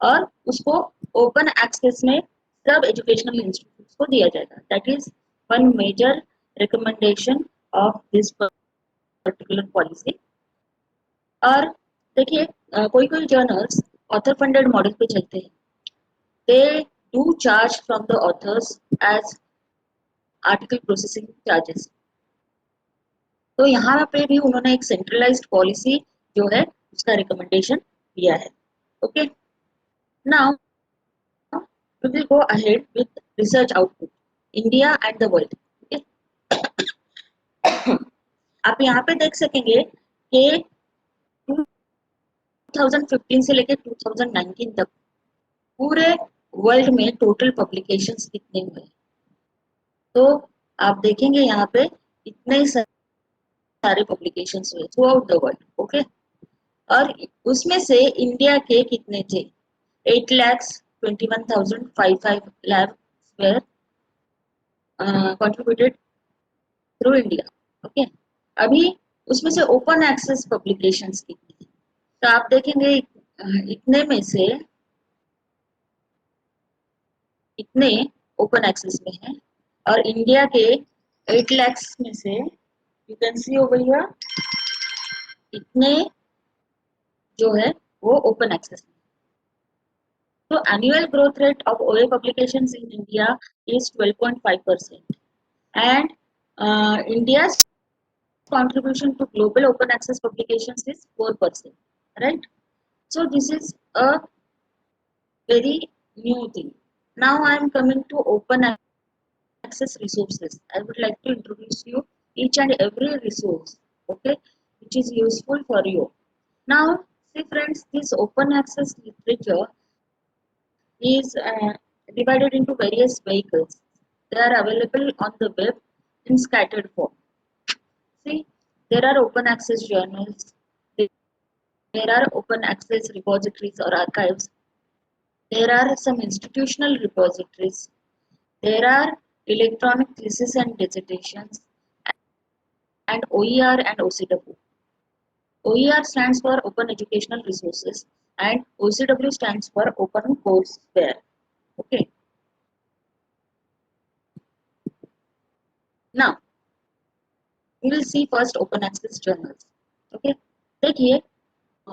और उसको ओपन एक्सेस में सब एजुकेशनल इंस्टीट्यूट्स को दिया जाएगा। That is one major recommendation of this particular policy. और देखिए कोई कोई जर्नल्स ऑथर फंडेड मॉडल पे चलते हैं, they do charge from the authors as article processing charges. तो यहाँ पे भी उन्होंने एक सेंट्रलाइज्ड पॉलिसी जो है उसका रिकमेंडेशन दिया है। Okay, now we will go ahead with research output India and the world। okay? आप यहाँ पे देख सकेंगे कि 2015 से लेकर 2019 तक पूरे वर्ल्ड में टोटल पब्लिकेशंस कितने हुए, तो आप देखेंगे यहाँ पे इतने सारे पब्लिकेशंस हुए through out the world. Okay, और उसमें से इंडिया के कितने थे, 8,21,055 lab were contributed through India। Okay, अभी उसमें से ओपन एक्सेस पब्लिकेशंस कितनी थी, तो आप देखेंगे इतने में से इतने ओपन एक्सेस में है और इंडिया के 8 lakhs में से you can see over here इतने जो है वो ओपन एक्सेस में। So annual growth rate of OA publications in India is 12.5%, and India's contribution to global open access publications is 4%. Right? So this is a very new thing. Now I am coming to open access resources. I would like to introduce you each and every resource, okay, which is useful for you. Now, see friends, this open access literature is divided into various vehicles. They are available on the web in scattered form. See, there are open access journals, there are open access repositories or archives, there are some institutional repositories, there are electronic thesis and dissertations, and OER and OCW. OER stands for Open Educational Resources and OCW stands for Open Courseware. Okay. Now, we will see first open access journals. Okay. देखिए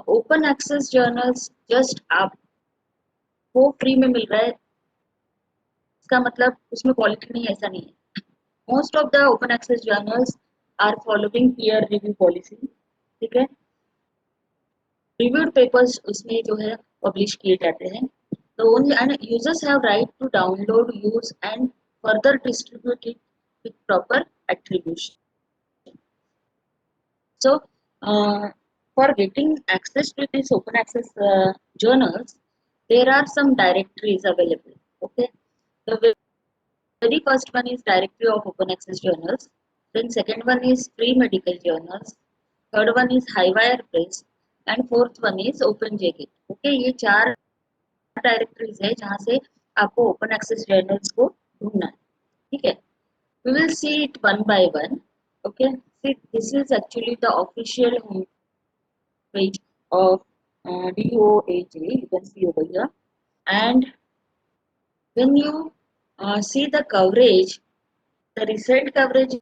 open access journals just आपको free में मिल रहा है, इसका मतलब उसमें quality नहीं, ऐसा नहीं है. Most of the open access journals are following peer review policy. ठीक है, रिव्यूड पेपर्स उसमें जो है पब्लिश किए जाते हैं. तो only end users have right to download, use and further distribute it with proper attribution. So, for getting access to these open access journals, there are some directories available. Okay, the very first one is directory of open access journals. Then second one is free medical journals. Third one is Highwire Press, and fourth one is OpenJKit. Okay, ये चार directories है जहाँ से आपको open access journals को ढूंढना है. ठीक है, we will see it one by one. Okay, see this is actually the official home page of DOAJ. You can see over here, and when you see the coverage, the recent coverage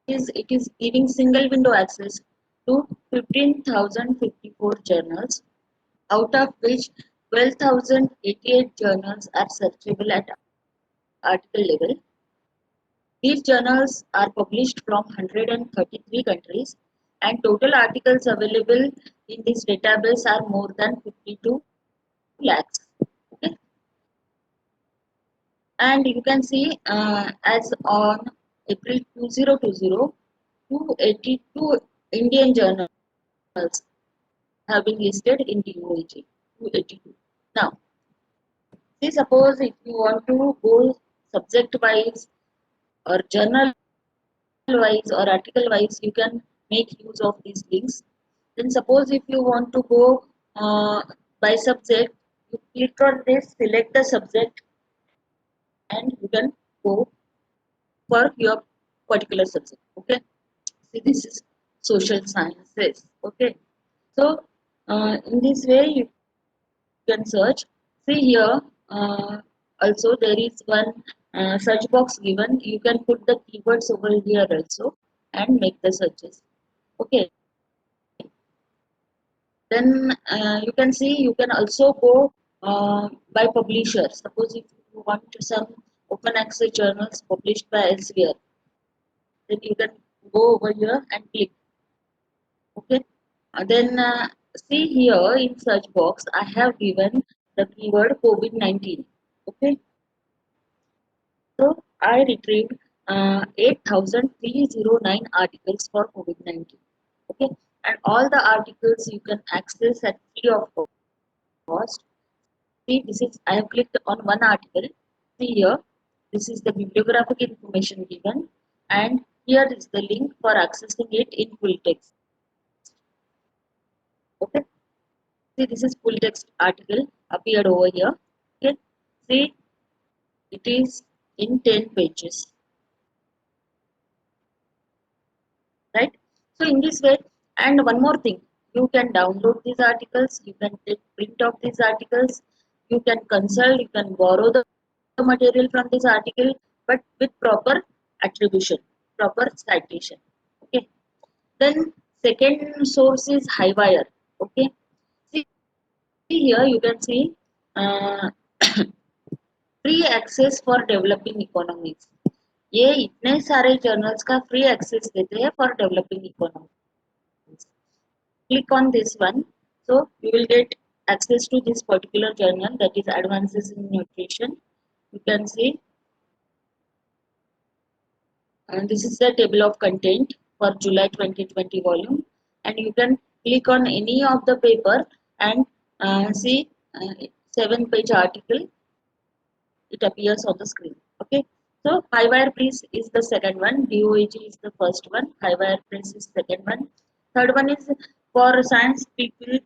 is it is giving single window access to 15,054 journals, out of which 12,088 journals are searchable at article level. These journals are published from 133 countries, and total articles available in this database are more than 52 lakhs. Okay? And you can see as on April 2020, 282 Indian journals have been listed in DOAJ. 282. Now, see, suppose if you want to go subject wise or journal wise or article wise, you can make use of these links. Then suppose if you want to go by subject, you click on this, select the subject, and you can go for your particular subject. Okay, see, this is social sciences. Okay, so in this way you can search. See here, also there is one search box given. You can put the keywords over here also and make the searches. Okay, then you can see you can also go by publisher. Suppose if you want some open access journals published by Elsevier, then you can go over here and click. Okay, then see here in search box I have given the keyword COVID-19. Okay, so I retrieved 8,309 articles for COVID-19. Okay, and all the articles you can access at free of cost. See, this is I have clicked on one article. See here, this is the bibliographic information given, and here is the link for accessing it in full text. Okay, see, this is full text article appeared over here. Okay, see, it is in 10 pages. Right, so in this way, and one more thing, you can download these articles, you can take print of these articles, you can consult, you can borrow them the material from this article, but with proper attribution, proper citation. Okay. Then second source is Highwire. Okay. See here you can see uh, free access for developing economies. ये इतने सारे journals का free access देते हैं for developing economy. Click on this one. So you will get access to this particular journal, that is Advances in Nutrition. You can see, and this is the table of content for July 2020 volume, and you can click on any of the paper and see 7-page article. It appears on the screen. Okay. So Highwire Press is the second one, DOAG is the first one, Highwire Press is second one. Third one is for science people,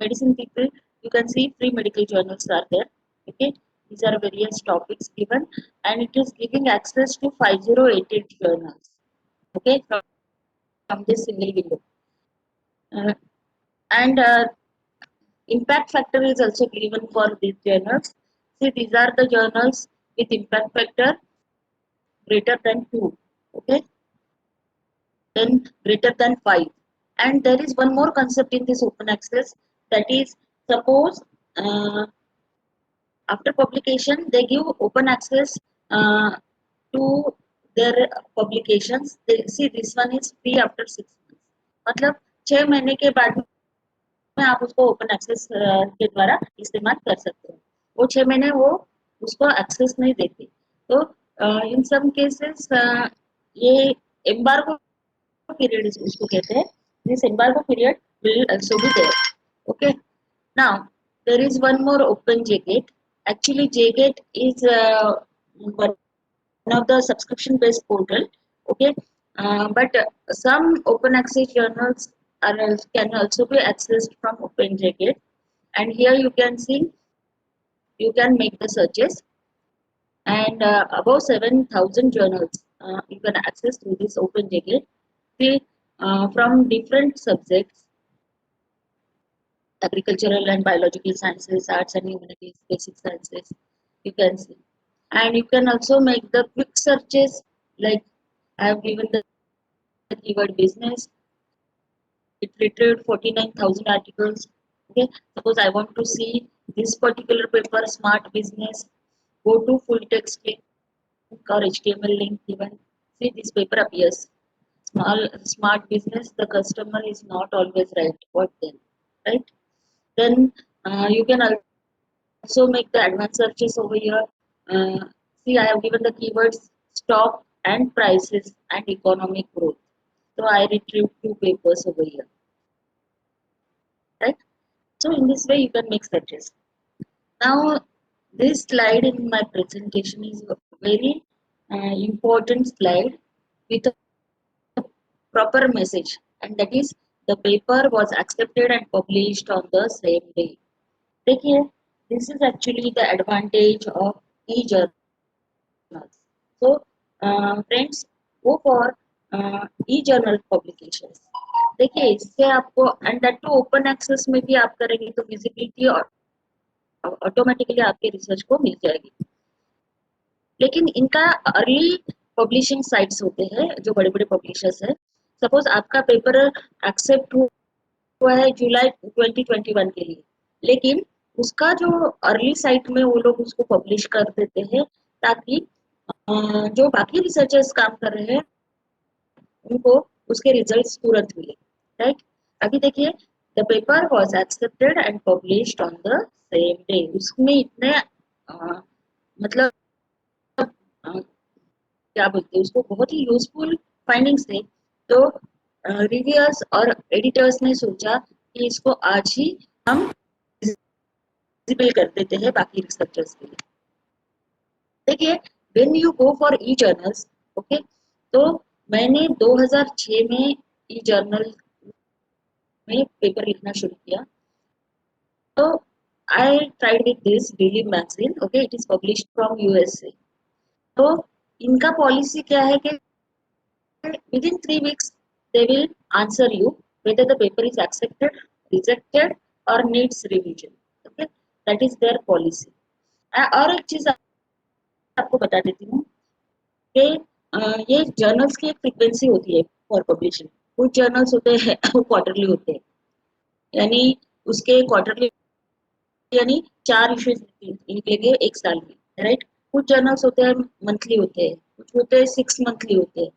medicine people. You can see free medical journals are there. Okay. These are various topics given, and it is giving access to 5088 journals. Okay, from this single window. Uh, and impact factor is also given for these journals. See, these are the journals with impact factor greater than 2. Okay, then greater than 5. And there is one more concept in this open access, that is, suppose after publication they give open access to their publications. They see this one is free after 6 months. मतलब 6 महीने के बाद में आप उसको open access के द्वारा इस्तेमाल कर सकते हो. वो 6 महीने वो उसको एक्सेस नहीं देते. तो इन सम केसेस ये एम्बार्गो period is उसको कहते हैं. This embargo period will also be there. Okay. Now there is one more open JGate. Actually, JGate is one of the subscription based portal. Okay. But some open access journals can also be accessed from open JGate. And here you can see, you can make the searches, and above 7,000 journals you can access through this open JGate. See, from different subjects, agricultural and biological sciences, arts and humanities, basic sciences, you can see. And you can also make the quick searches, like I have given the keyword business. It retrieved 49,000 articles. Okay, suppose I want to see this particular paper, smart business, go to full text link or HTML link given. See, this paper appears. Smart business, the customer is not always right. What then? Right? Then you can also make the advanced searches over here. See, I have given the keywords stock and prices and economic growth. So I retrieved 2 papers over here. Right? So in this way you can make searches. Now this slide in my presentation is a very important slide with a proper message, and that is the paper was accepted and published on the same day. देखिए, this is actually the advantage of e-journals. So friends, go for e-journal publications. देखिए, इससे आपको, and that to open access में भी आप करेंगे तो visibility और ऑटोमेटिकली आपके रिसर्च को मिल जाएगी. लेकिन इनका अर्ली पब्लिशिंग साइट्स होते हैं जो बड़े बड़े पब्लिशर्स है. सपोज आपका पेपर एक्सेप्ट हुआ है जुलाई 2021 के लिए, लेकिन उसका जो अर्ली साइट में वो लोग उसको पब्लिश कर देते हैं ताकि जो बाकी रिसर्चर्स काम कर रहे हैं उनको उसके रिजल्ट्स तुरंत मिले. राइट? अभी देखिए, the paper was accepted and published on the same day. उसमें इतने मतलब क्या बोलते हैं उसको, बहुत ही यूजफुल फाइंडिंग्स थे. तो रिव्यूअर्स और एडिटर्स ने सोचा कि इसको आज ही हम विजिबल कर देते हैं बाकी रिसर्चर्स के लिए. देखिए, when you go for E journals, okay, तो मैंने 2006 में ई जर्नल में पेपर लिखना शुरू किया. तो I tried with this daily magazine. Okay, it is published from USA. तो इनका पॉलिसी क्या है कि within 3 weeks they will answer you whether the paper is accepted, rejected or needs revision. Okay, that is their policy. और एक चीज आपको बता देती हूँ कि ये जर्नल्स की एक फ्रीक्वेंसी होती है फॉर पब्लिशिंग। कुछ जर्नल्स होते हैं वो क्वार्टरली होते हैं, यानी उसके क्वार्टरली यानी 4 इश्यूज निकलेंगे एक साल में, राइट। कुछ जर्नल्स होते हैं मंथली होते हैं, कुछ होते हैं 6 मंथली होते हैं,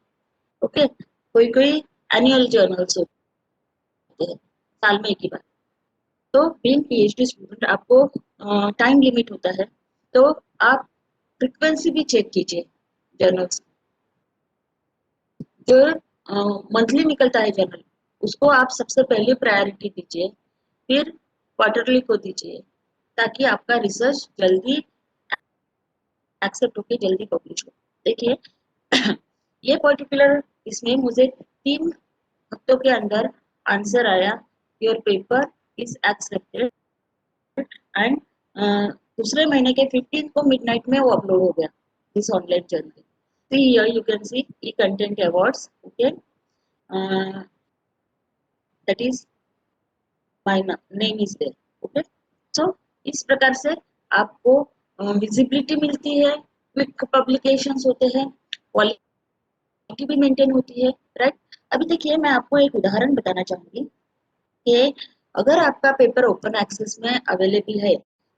ओके। कोई कोई एनुअल जर्नल्स होते हैं, साल में एक ही बार। तो बीइंग पीएचडी स्टूडेंट आपको टाइम लिमिट होता है, तो आप फ्रीक्वेंसी भी चेक कीजिए जर्नल्स। जो मंथली निकलता है जर्नल, उसको आप सबसे पहले प्रायोरिटी दीजिए, फिर क्वार्टरली को दीजिए, ताकि आपका रिसर्च जल्दी एक्सेप्ट होकर जल्दी पब्लिश हो। देखिए ये पर्टिकुलर इसमें मुझे 3 हफ्तों के अंदर आंसर आया, your paper is accepted, and दूसरे महीने के 15 को मिडनाइट में वो अपलोड हो गया this online journal. See here you can see e-content awards, okay, that is my name is there, okay। so इस प्रकार से आपको विजिबिलिटी मिलती है, क्विक पब्लिकेशंस होते हैं, क्वालिटी भी मेंटेन होती है, राइट। अभी देखिए मैं आपको एक उदाहरण बताना चाहूंगी कि अगर आपका पेपर ओपन एक्सेस में अवेलेबल है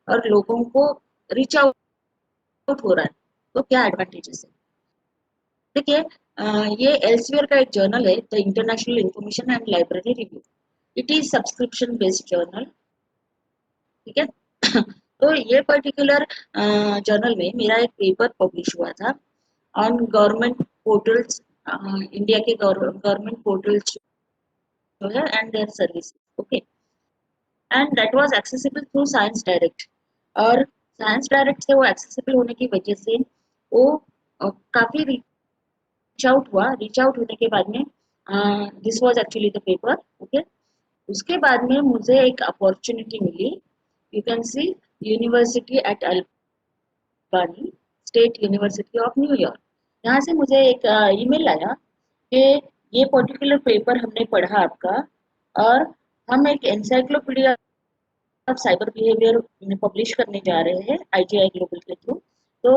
और लोगों को रीच आउट हो रहा है, तो क्या एडवांटेजेस है। देखिए ये एल्सवियर का एक जर्नल है, the international information and library review. It is subscription based journal, ठीक है। तो ये पर्टिकुलर जर्नल में मेरा एक पेपर पब्लिश हुआ था ऑन गवर्नमेंट पोर्टल्स, इंडिया के गवर्नमेंट पोर्टल्स जो है and their service, okay. And that was accessible through science direct. और साइंस डायरेक्ट से वो एक्सेसिबल होने की वजह से वो काफी रीच आउट होने के बाद में this was actually the paper, okay. उसके बाद में मुझे एक अपॉर्चुनिटी मिली, you can see university at Albany, state university of New York. यहाँ से मुझे एक ईमेल आया कि ये पर्टिकुलर पेपर हमने पढ़ा आपका, और हम एक encyclopedia of cyber behaviour publish करने जा रहे हैं आईजीआई ग्लोबल के थ्रू। तो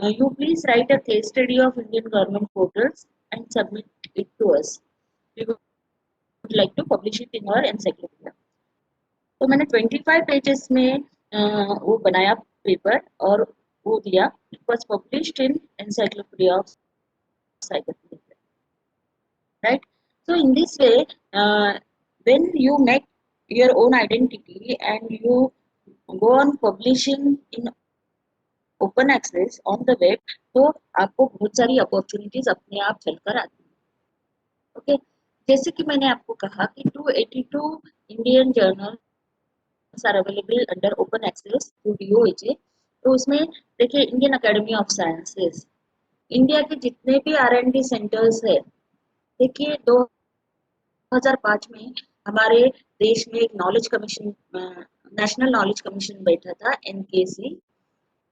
you please write a case study of Indian government portals and submit it to us, we would like to publish it in our encyclopedia. तो मैंने 25 pages में वो बनाया पेपर और वो दिया। It was published in encyclopedia of cyber behaviour, right? So in this way, when you make your own identity and you go on publishing in open access on the web, तो आपको बहुत सारी opportunities अपने आप चलकर आती है, okay. जैसे कि मैंने आपको कहा कि 282 Indian journals are available under open access through DOHA. तो उसमें देखिए Indian academy of sciences, India के जितने भी आर&डी सेंटर्स है, देखिए 2005 में हमारे देश में एक knowledge commission, national knowledge commission बैठा था, एनकेसी,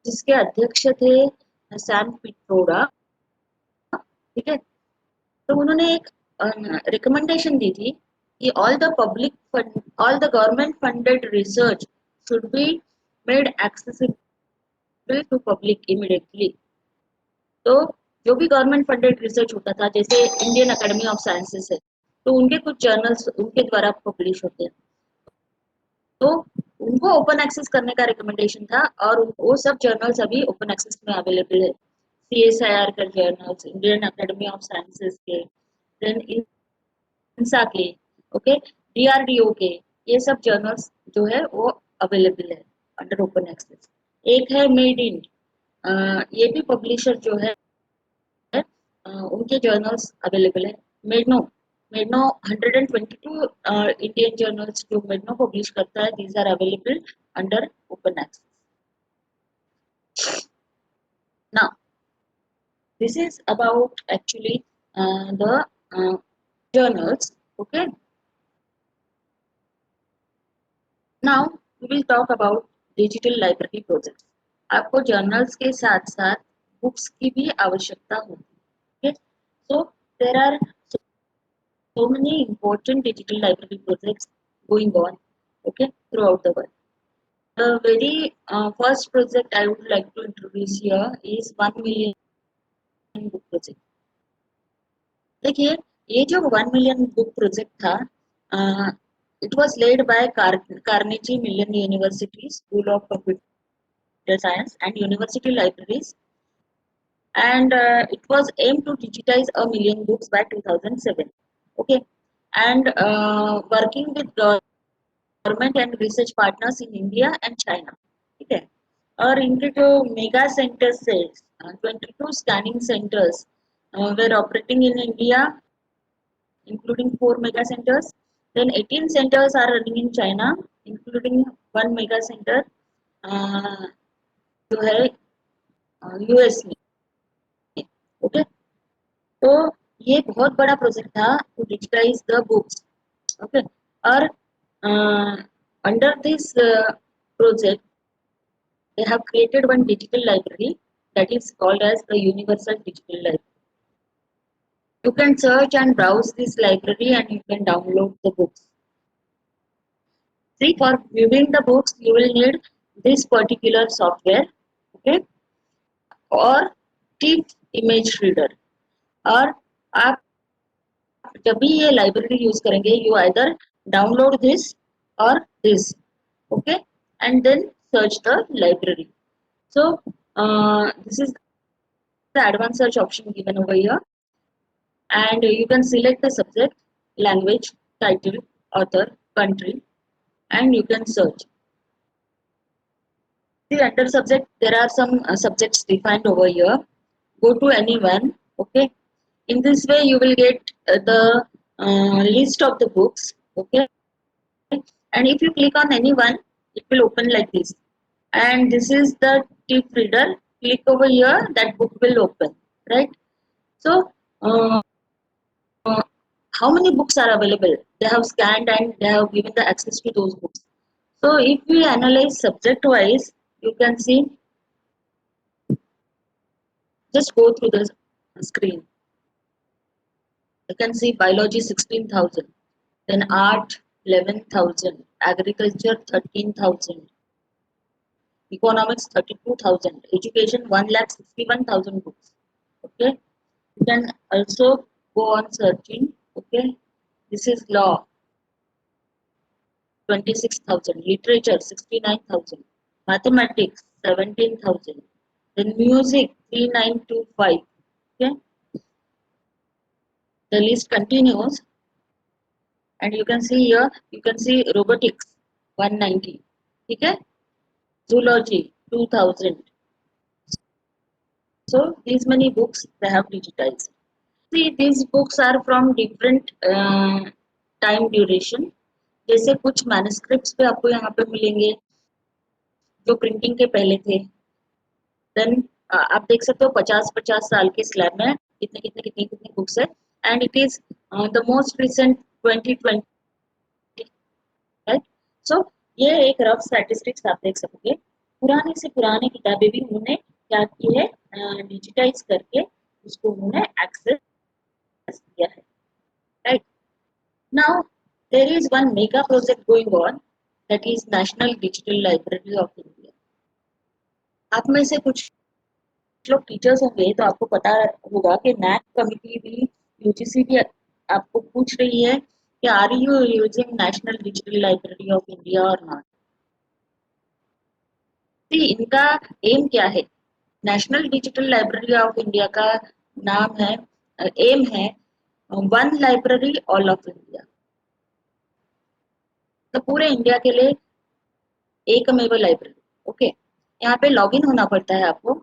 जिसके अध्यक्ष थे सैम पिट्रोडा, ठीक है। तो उन्होंने एक रिकमेंडेशन दी थी कि all the government funded research should be made accessible to public immediately. तो जो भी गवर्नमेंट फंडेड रिसर्च होता था, जैसे इंडियन अकेडमी ऑफ साइंसेस है, तो उनके कुछ जर्नल्स उनके द्वारा पब्लिश होते हैं, तो उनको ओपन एक्सेस करने का रिकमेंडेशन था, और वो सब जर्नल्स अभी ओपन एक्सेस में अवेलेबल है। सीएसआईआर के journals, Indian academy of sciences के, देन इंसा के, ओके, डीआरडीओ के, ये सब जर्नल्स जो है वो अवेलेबल है अंडर ओपन एक्सेस। एक है मेड इन, ये भी पब्लिशर जो है उनके जर्नल्स अवेलेबल है। मेडनो मेडनो 122 इंडियन जर्नल्स जो मेडनो पब्लिश करता है, these are available under open access. Now this is about actually the journals, okay। Now we will talk about digital library projects. आपको जर्नल्स के साथ साथ बुक्स की भी आवश्यकता होती है, so there are so many important digital library projects going on, okay, throughout the world. The very first project I would like to introduce here is 1 million book project. देखिए, ये जो 1 million book project था, it was led by Carnegie Mellon University School of Computer Science and University Libraries, and it was aimed to digitize 1 million books by 2007. Okay, and working with government and research partners in India and China. ठीक है, और इनके जो mega centres है, 22 scanning centres were operating in India, including 4 mega centers. Then 18 centers are running in China, including one mega center जो है US में. Okay, तो ये बहुत बड़ा प्रोजेक्ट था to digitise the books. Okay, और under this project they have created one digital library that is called as the Universal Digital Library. You can search and browse this library and you can download the books. See, for viewing the books, you will need this particular software, okay, or TIFF image reader. और आप जब भी ये library use करेंगे, you either download this or this, okay, and then search the library. So this is the advanced search option given over here, and you can select the subject, language, title, author, country, and you can search. See, under subject there are some subjects defined over here. Go to any one. Okay, in this way you will get the list of the books. Okay, and if you click on any one, it will open like this, and this is the tip reader. Click over here, that book will open, right? So how many books are available? They have scanned and they have given the access to those books. So if we analyze subject wise, you can see, just go through the screen. You can see biology 16,000, then art 11,000, agriculture 13,000, economics 32,000, education 1,61,000 books. Okay, you can also go on searching. Okay, this is law 26,000, literature 69,000, mathematics 17,000, then music 3925. Okay, the list continues, and you can see here, you can see robotics 190. Okay, zoology 2000. So these many books they have digitized. See, these books are from different time duration. जैसे कुछ manuscripts पे आपको यहाँ पे मिलेंगे जो printing के पहले थे. देन आप देख सकते हो 50-50 साल के स्लैब में कितने कितने कितनी कितनी बुक्स है, and it is the most recent 2020, right. So ये एक रफ स्टैटिस्टिक्स आप देख सकोगे. पुराने से पुराने किताबें भी उन्होंने क्या की है, डिजिटाइज करके उसको उन्होंने एक्सेस किया है, right. Now there is one mega project going on, that is National Digital Library of India. आप में से कुछ लोग टीचर्स होंगे तो आपको पता होगा कि नैक कमिटी भी, यूजीसी भी आपको पूछ रही है कि are you using national digital library of India और नॉट. इनका एम क्या है? National digital library of India का नाम है, एम है one library all of India. तो पूरे इंडिया के लिए एकमेव लाइब्रेरी. ओके, यहाँ पे लॉगिन होना पड़ता है आपको.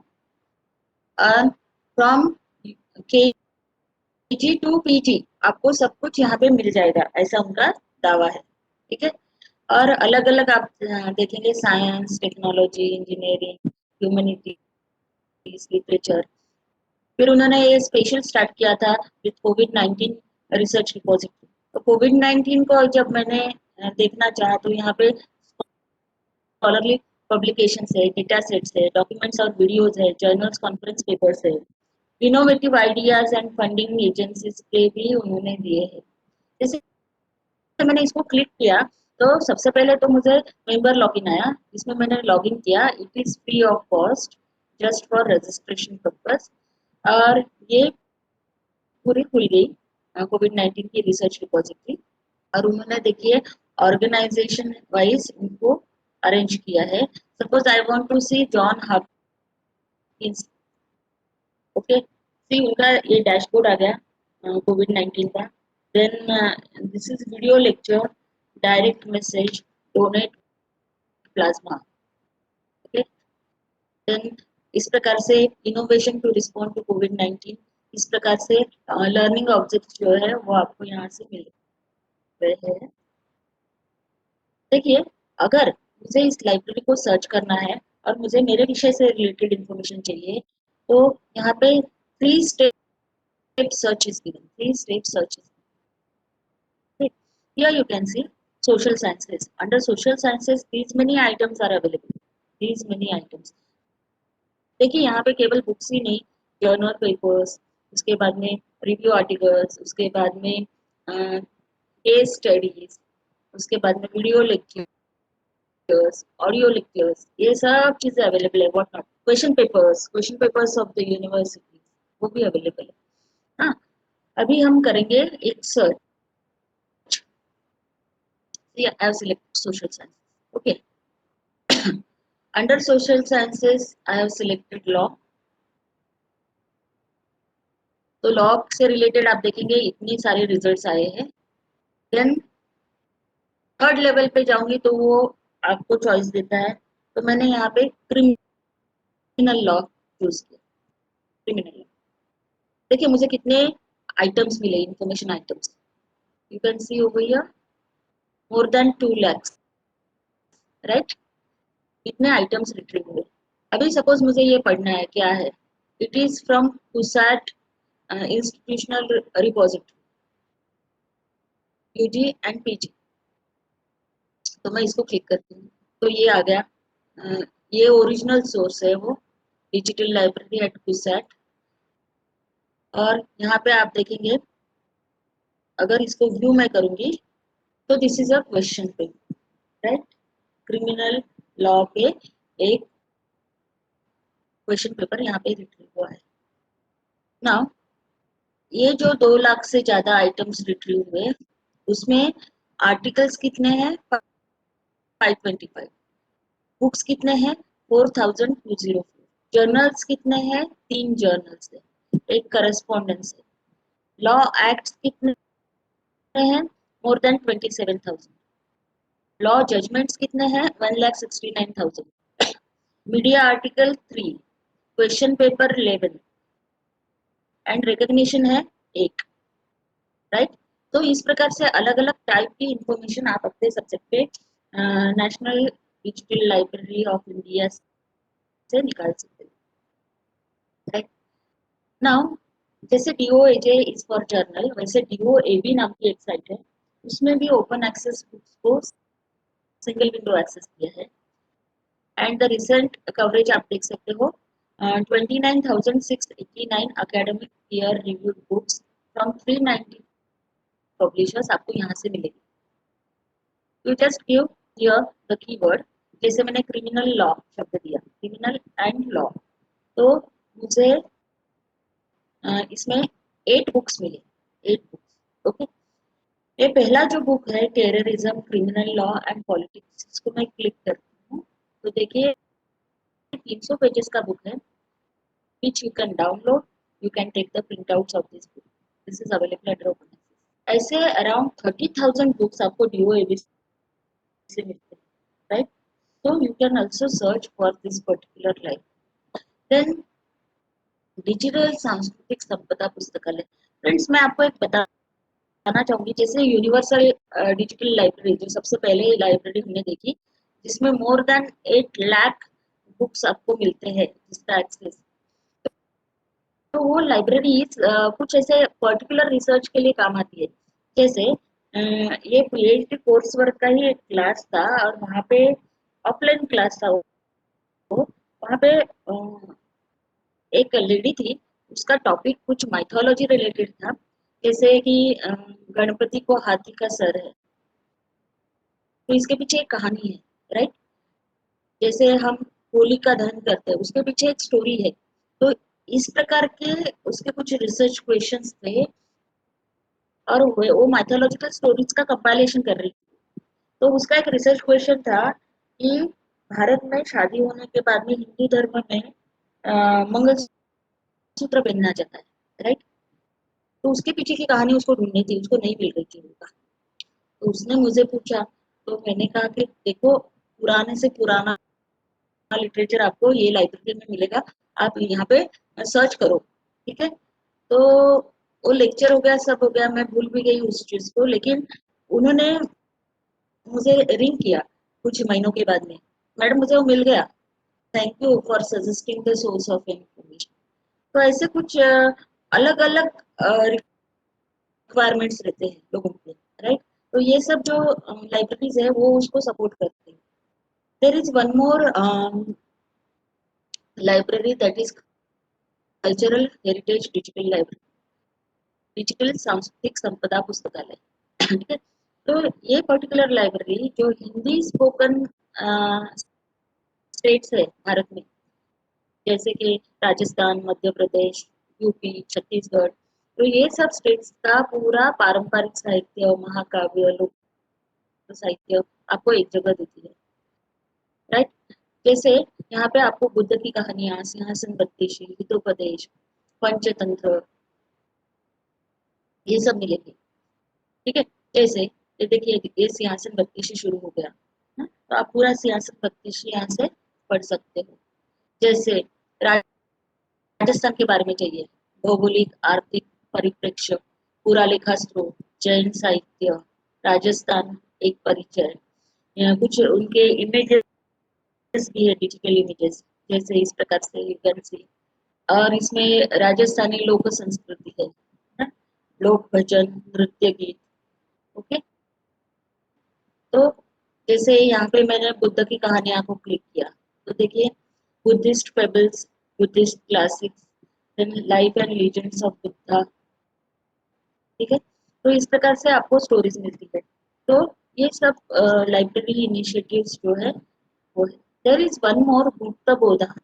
फ्रॉम केजी टू पीजी आपको सब कुछ यहाँ पे मिल जाएगा, ऐसा उनका दावा है. ठीक है, और अलग अलग आप देखेंगे, science, technology, engineering, humanities, literature. फिर उन्होंने ये स्पेशल स्टार्ट किया था विद कोविड-19 रिसर्च रिपोजिटरी. तो कोविड-19 को जब मैंने देखना चाहा तो यहाँ पे स्कॉलरली पब्लिकेशंस है, डेटा सेट्स है, डॉक्यूमेंट्स और वीडियोस है, जर्नल्स, कॉन्फ्रेंस पेपर्स है, innovative ideas and funding agencies के भी उन्होंने दिए हैं. जैसे मैंने इसको क्लिक किया तो सबसे पहले तो मुझे मेंबर लॉगिन आया, इसमें मैंने लॉगिन किया। It is free of cost, just for registration purpose. और ये पूरी खुल गई कोविड-19 की रिसर्च रिपोजिटरी। और उन्होंने देखिए ऑर्गेनाइजेशन वाइज इनको अरेंज किया है। Suppose I want to see John Hopkins, okay, see उनका ये डैशबोर्ड आ गया कोविड-19 का। Then this is video lecture, direct message, donate plasma, okay. Then इस प्रकार से इनोवेशन टू रिस्पॉन्ड टू कोविड-19, इस प्रकार से लर्निंग ऑब्जेक्ट जो है वो आपको यहाँ से मिल रहे हैं। देखिए, अगर मुझे इस लाइब्रेरी को सर्च करना है और मुझे मेरे विषय से रिलेटेड इंफॉर्मेशन चाहिए, तो यहाँ पे 3 step search is given. 3 step search is given. Here you can see social sciences. Under social sciences, these many items are available. These many items. देखिए यहाँ पे केवल बुक्स ही नहीं, जर्नल पेपर्स, उसके बाद में रिव्यू आर्टिकल्स, उसके बाद में केस स्टडीज, उसके बाद में वीडियो लेक्चर्स, ऑडियो लेक्चर्स, ये सब चीजें अवेलेबल है। What not, question papers of the university, वो भी अवेलेबल है। हाँ, अभी हम करेंगे एक search. I have selected social science. Okay. Under social sciences, I have selected law. तो लॉ से रिलेटेड आप देखेंगे इतनी सारे रिजल्ट्स आए हैं। देन थर्ड लेवल पे जाऊंगी तो वो आपको चॉइस देता है। तो मैंने यहाँ पे क्रिमिनल लॉ चूज किया। क्रिमिनल लॉ, देखिए मुझे कितने आइटम्स मिले, information items. You can see over here more than 2 lakhs, right. कितने आइटम्स रिट्रीव हुए। अभी सपोज मुझे ये पढ़ना है, क्या है, it is from CUSAT institutional repository, UG and PG. तो मैं इसको क्लिक करती हूँ तो ये आ गया। ये ओरिजिनल सोर्स है, वो डिजिटल लाइब्रेरी एट कुसैट। और यहाँ पे आप देखेंगे, अगर इसको व्यू में करूंगी तो this is a question paper, right. Criminal law पे एक क्वेश्चन पेपर यहाँ पे रिट्रीव हुआ है। नाउ ये जो 2 लाख से ज्यादा आइटम्स रिट्रीव हुए, उसमें आर्टिकल्स कितने हैं, 525। बुक्स कितने हैं, 4204। जर्नल्स कितने हैं, 3 जर्नल्स है, एक करस्पॉन्डेंस है। लॉ एक्ट्स कितने हैं, मोर देन 27,000। लॉ जजमेंट्स कितने हैं, 1,69,000। Media article 3, question paper 11 and recognition है 1, राइट। तो इस प्रकार से अलग अलग टाइप की इंफॉर्मेशन आप अपने सब्जेक्ट पे national digital library of India से निकाल सकते हैं, राइट। नाउ जैसे DOAJ इज फॉर जर्नल, वैसे DOAB नाम की एक साइट है, उसमें भी ओपन एक्सेस बुक्स को सिंगल विंडो एक्सेस किया है। एंड द रिसेंट कवरेज आप देख सकते हो, 29,689 academic peer reviewed books from 390 publishers आपको यहाँ से मिलेगी। You just give here the keyword, जैसे मैंने क्रिमिनल लॉ शब्द दिया, क्रिमिनल एंड लॉ, तो मुझे इसमें 8 बुक्स मिले, 8 बुक्स, ओके। ये पहला जो बुक है, terrorism, criminal law and politics, इसको मैं क्लिक करती हूँ तो देखिए 300 पेजेस का बुक है, which you can download. You can take the printouts of this book. This is available at open access. ऐसे अराउंड 30,000 बुक्स आपको DOAB से मिलते हैं, right. So you can also search for this particular line. Then digital सांस्कृतिक संपदा पुस्तकालय। Friends मैं आपको एक बताना चाहूंगी, जैसे यूनिवर्सल डिजिटल लाइब्रेरी जो सबसे पहले लाइब्रेरी हमने देखी, जिसमें मोर देन 8 लाख बुक्स आपको मिलते हैं जिसका एक्सेस। तो वो लाइब्रेरीज कुछ ऐसे पर्टिकुलर रिसर्च के लिए काम आती है। जैसे ये PhD कोर्स वर्क का ही एक क्लास था और वहाँ पे ऑफलाइन क्लास था वो। वहाँ पे एक लेडी थी, उसका टॉपिक कुछ माइथोलॉजी रिलेटेड था, जैसे कि गणपति को हाथी का सर है, तो इसके पीछे एक कहानी है, राइट। जैसे हम होलिका दहन करते हैं, उसके पीछे एक स्टोरी है। तो इस प्रकार के उसके कुछ रिसर्च क्वेश्चंस थे, और वो माइथोलॉजिकल स्टोरीज का कंपाइलेशन कर रही थी। तो उसका एक रिसर्च क्वेश्चन था कि भारत में शादी होने के बाद में हिंदू धर्म में मंगलसूत्र पहनना जाता है, राइट। तो उसके पीछे की कहानी उसको ढूंढनी थी, उसको नहीं मिल रही थी उनका। तो उसने मुझे पूछा, तो मैंने कहा कि देखो, पुराने से पुराना लिटरेचर आपको ये लाइब्रेरी में मिलेगा, आप यहाँ पे सर्च करो, ठीक है। तो वो लेक्चर हो गया, सब हो गया, मैं भूल भी गई उस चीज को, लेकिन उन्होंने मुझे रिंग किया कुछ महीनों के बाद में, मैडम मुझे वो मिल गया, thank you for suggesting the source of information. तो ऐसे कुछ अलग अलग रिक्वायरमेंट्स रहते हैं लोगों के, राइट। तो ये सब जो लाइब्रेरीज है वो उसको सपोर्ट करते हैं। There is one more library, that is cultural heritage digital library, digital सांस्कृतिक संपदा पुस्तकालय, ठीक है। तो ये पर्टिकुलर लाइब्रेरी जो हिंदी स्पोकन स्टेट्स है भारत में, जैसे कि राजस्थान, मध्य प्रदेश, यूपी, छत्तीसगढ़, तो ये सब स्टेट्स का पूरा पारंपरिक साहित्य, महाकाव्य, लोक साहित्य आपको एक जगह देती है, राइट। जैसे यहाँ पे आपको बुद्ध की कहानियां, सिंहासन बत्तीसी, हितोपदेश, पंचतंत्र, ये सब मिलेंगे, ठीक है। जैसे ये देखिए, ये सिंहासन बत्तीसी शुरू हो गया, तो आप पूरा सिंहासन बत्तीसी यहाँ से पढ़ सकते हो। जैसे राजस्थान के बारे में चाहिए, भौगोलिक आर्थिक परिप्रेक्ष्य, पूरा लेखा स्रोत, जैन साहित्य, राजस्थान एक परिचय, यहाँ कुछ उनके इमेजेस भी है, डिजिटल इमेजेस, जैसे इस प्रकार से यू कैन सी। और इसमें राजस्थानी लोक संस्कृति है ना? लोक भजन, नृत्य गीत, ओके। तो जैसे यहाँ पे मैंने बुद्ध की कहानियां को क्लिक किया, तो देखिए, Buddhist fables, Buddhist classics, then life and legends of Buddha, ठीक है। तो इस प्रकार से आपको स्टोरीज मिलती है। तो ये सब लाइब्रेरी इनिशिएटिव्स जो है वो है। There is one more Buddha Bodha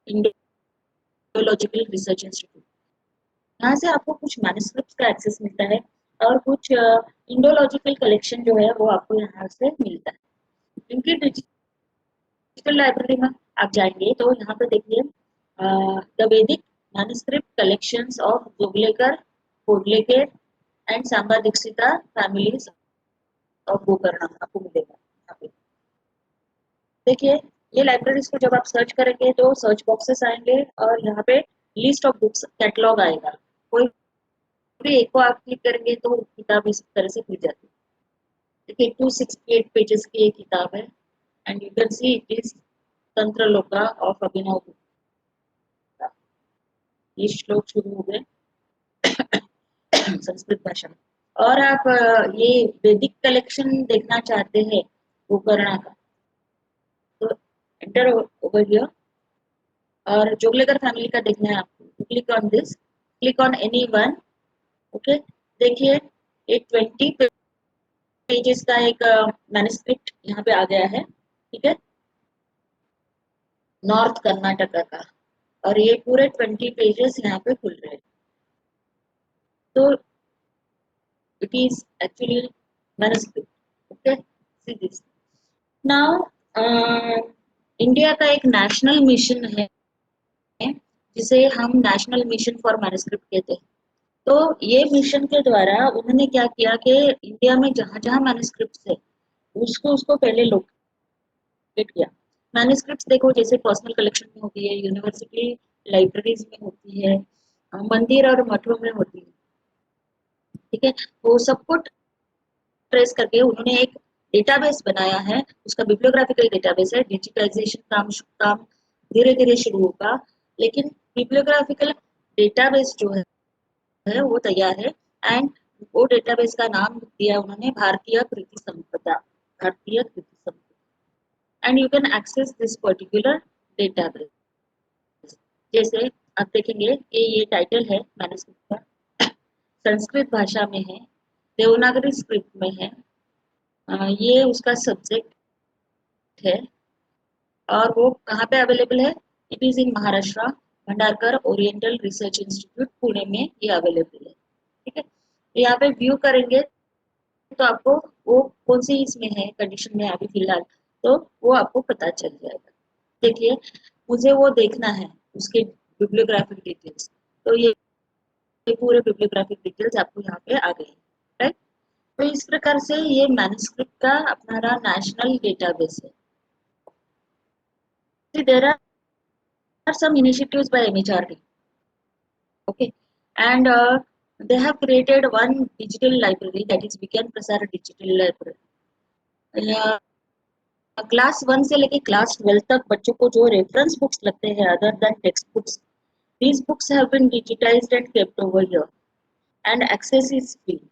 Indological research institute, यहाँ से आपको कुछ मैन्युस्क्रिप्ट्स का एक्सेस मिलता है, और कुछ इंडोलॉजिकल कलेक्शन जो है वो आपको यहाँ से मिलता है। इनकी डिजिटल लाइब्रेरी में आप जाएंगे तो यहाँ पे देखिए, the Vedic manuscript collections of Joglekar, Kodlekar and Samba Dikshita families of Gokarna आपको मिलेगा यहाँ पे। देखिए, ये लाइब्रेरीज को जब आप सर्च करेंगे तो सर्च बॉक्सेस आएंगे, और यहाँ पे लिस्ट ऑफ बुक्स कैटलॉग आएगा। कोई भी एक को आप क्लिक करेंगे तो किताब इस तरह से खुल जाती है। देखिए, 268 पेजेस की एक किताब है, and you can see it is तंत्र लोका ऑफ अभिनव गुप्ता। ये श्लोक शुरू हो गए संस्कृत भाषा में। और आप ये वैदिक कलेक्शन देखना चाहते हैं गोकर्णा का, तो एंटर ओवर हियर। और जोगलेकर फैमिली का देखना है आपको, click on this, click on any one, okay. देखिए, ये 20 पेजेस का एक मैन्युस्क्रिप्ट यहाँ पे आ गया है, ठीक है, नॉर्थ कर्नाटका का। और ये पूरे 20 पेजेस यहाँ पे खुल रहे हैं। तो it is actually manuscript, okay, see this. Now India का एक नेशनल मिशन है, जिसे हम नेशनल मिशन फॉर मैन्युस्क्रिप्ट कहते हैं। तो ये मिशन के द्वारा उन्होंने क्या किया कि इंडिया में जहां जहां मैन्युस्क्रिप्ट्स है उसको उसको पहले लोकेट किया। मैन्युस्क्रिप्ट्स देखो, जैसे पर्सनल कलेक्शन में होती है, यूनिवर्सिटी लाइब्रेरीज में होती है, मंदिर और मठों में होती है, ठीक है। वो सबको ट्रेस करके उन्होंने एक डेटाबेस बनाया है, उसका बिब्लियोग्राफिकल डेटाबेस है। डिजिटाइजेशन काम धीरे धीरे शुरू होगा, लेकिन बिब्लियोग्राफिकल डेटाबेस जो है वो तैयार है। एंड वो डेटाबेस का नाम दिया उन्होंने भारतीय कृति संपदा, Bharatiya Kriti Sampada. And you can access this particular database. जैसे आप देखेंगे कि ये टाइटल है मैन्युस्क्रिप्ट का, संस्कृत भाषा में है, देवनागरी स्क्रिप्ट में है, ये उसका सब्जेक्ट है और वो कहाँ पे अवेलेबल है? It is in Maharashtra, Bhandarkar oriental research institute Pune में ये अवेलेबल है। ठीक है, तो यहाँ पे व्यू करेंगे तो आपको वो कौन सी इसमें है कंडीशन में अभी फिलहाल, तो वो आपको पता चल जाएगा। देखिए, मुझे वो देखना है उसके बिब्लियोग्राफिक डिटेल्स, तो ये पूरे बिब्लियोग्राफिक डिटेल्स आपको यहाँ पे आ गए, राइट। तो इस प्रकार से ये मैन्युस्क्रिप्ट का अपना नेशनल डेटाबेस है। There are some initiatives by MHRD, okay, and they have created one digital library, that is Vigyan Prasar Digital Library. Class 1 से लेके क्लास 12 तक बच्चों को जो रेफरेंस बुक्स लगते हैं other than text books, these books have been digitized and kept over here, and access is free.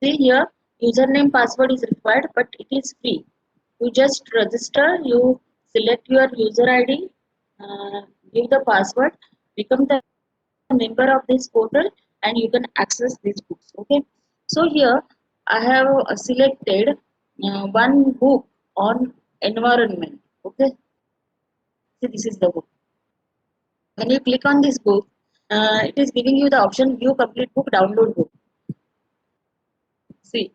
See here, username password is required, but it is free. You just register, you select your user ID, give the password, become the member of this portal, and you can access these books. Okay, so here I have selected one book on environment. Okay, so this is the book. When you click on this book, it is giving you the option view complete book, download book. See,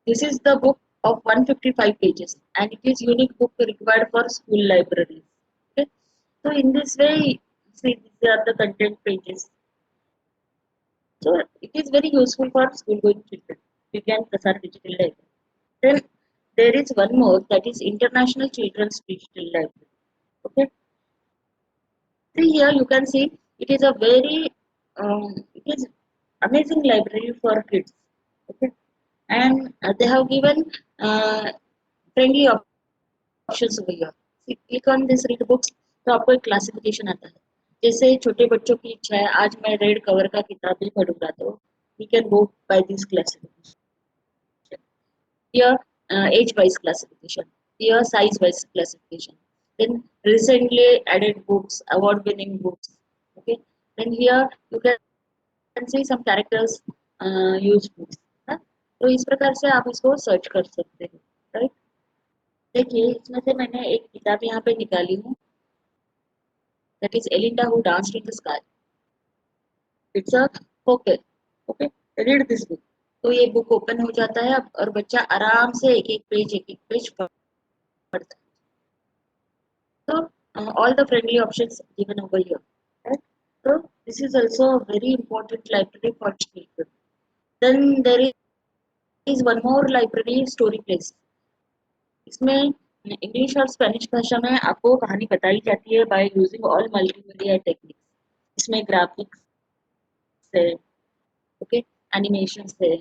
this is the book of 155 pages, and it is unique book required for school libraries. Okay, so in this way, see, these are the content pages. So it is very useful for school going children. You can Prasar Digital Library. Then there is one more, that is International Children's Digital Library. Okay. See here you can see it is a very it is amazing library for kids. Okay. And they have given friendly options over here. See, click on this read books, तो आपको एक classification आता है। जैसे छोटे बच्चों की इच्छा है आज मैं रेड कवर का किताब भी पढ़ूंगा, तो we can go by this classification. Here age wise classification, here size wise classification, then recently added books, award winning books. Okay, then here you can see some characters used books, है? तो इस प्रकार से आप इसको search कर सकते हैं, राइट। देखिए इसमें से मैंने एक किताब यहाँ पे निकाली हूँ, that is Elinda who danced in the sky. It's a okay, okay, read this book. तो ये बुक ओपन हो जाता है और बच्चा आराम से एक एक पेज पढ़ता है। So all the friendly options given over here, right? So this is also a very important library for children. Then there is one more library, Story Place. इसमें इंग्लिश और स्पेनिश भाषा में आपको कहानी बताई जाती है by using all multimedia techniques. इसमें ग्राफिक्स है, ओके, एनिमेशन है,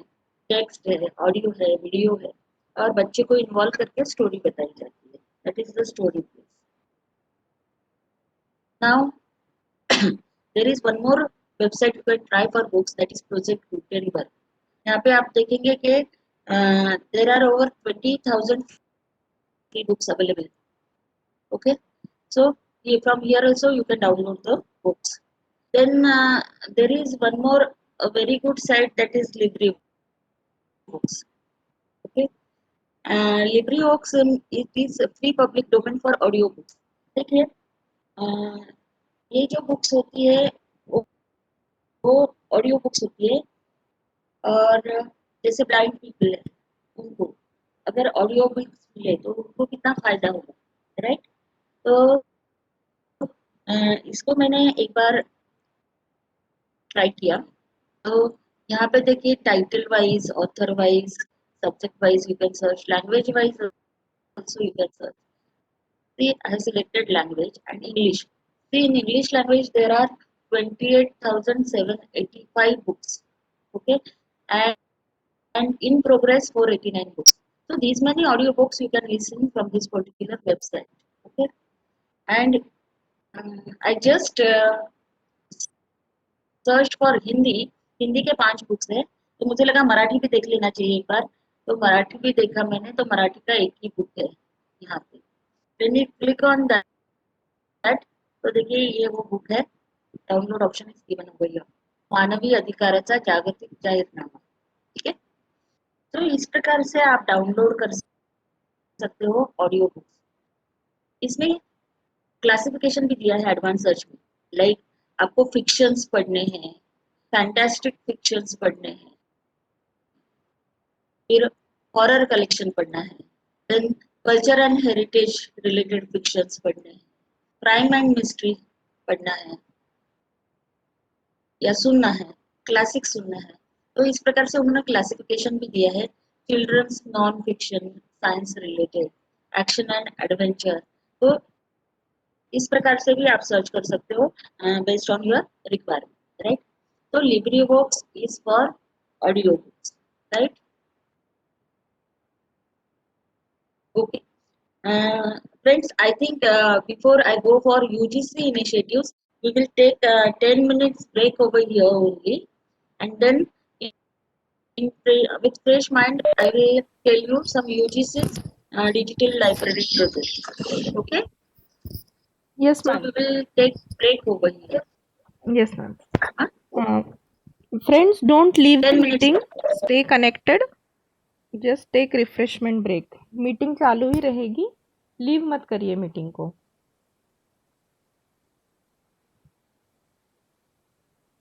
टेक्स्ट है, ऑडियो है, वीडियो है, और बच्चे को इन्वॉल्व करके स्टोरी बताई जाती है। That is the story place. Now there is one more website you can try for books, that is Project Gutenberg. यहाँ पे आप देखेंगे कि there are over 20,000 free books available. Okay, so from here also you can download the books. Then there is one more a very good site, that is LibriVox. Okay, LibriVox it is a free public domain for audio books. देखिए ये जो books होती है वो audio books होती है, और जैसे ब्लाइंड पीपल है उनको अगर ऑडियो बुक्स मिले तो उनको कितना फायदा होगा, राइट। तो इसको मैंने एक बार ट्राई किया, तो यहाँ पे देखिए title wise, author wise, subject wise you can search, language wise also you can search. See, I have selected language and English. See, in English language there are 28,785 books. Okay, and in progress 489 books. So these many audio books you can listen from this particular website. Okay, and I just searched for Hindi. Hindi के 5 books है, तो मुझे लगा मराठी भी देख लेना चाहिए एक बार, तो मराठी भी देखा मैंने, तो मराठी का एक ही बुक है यहाँ पे। When you click on that, तो देखिए ये वो बुक है, download option is given over here, मानवी अधिकाराचा जागतिक जाहीरनामा। ठीक है, तो इस प्रकार से आप डाउनलोड कर सकते हो ऑडियो बुक्स। इसमें क्लासिफिकेशन भी दिया है एडवांस सर्च में, लाइक आपको फिक्शंस पढ़ने हैं, फैंटास्टिक फिक्शंस पढ़ने हैं, फिर हॉरर कलेक्शन पढ़ना है, then culture and heritage related fictions पढ़ने हैं, क्राइम एंड मिस्ट्री पढ़ना है या सुनना है, क्लासिक सुनना है। तो इस प्रकार से उन्होंने क्लासिफिकेशन भी दिया है, children's non fiction, science related, action and adventure. तो इस प्रकार से भी आप सर्च कर सकते हो based on your requirement, right. तो Libri books is for audio books, right. Okay friends, I think before I go for UGC initiatives, we will take 10 minutes break over here only, and then with fresh mind I will tell you some UGC's digital library projects. Okay, Yes, so ma'am. we will take break over here. Yes, ma'am. Huh? Uh, Friends, don't leave the 10 minutes. meeting. Stay connected. Just take refreshment break. Meeting चालू ही रहेगी. Leave मत करिए meeting को.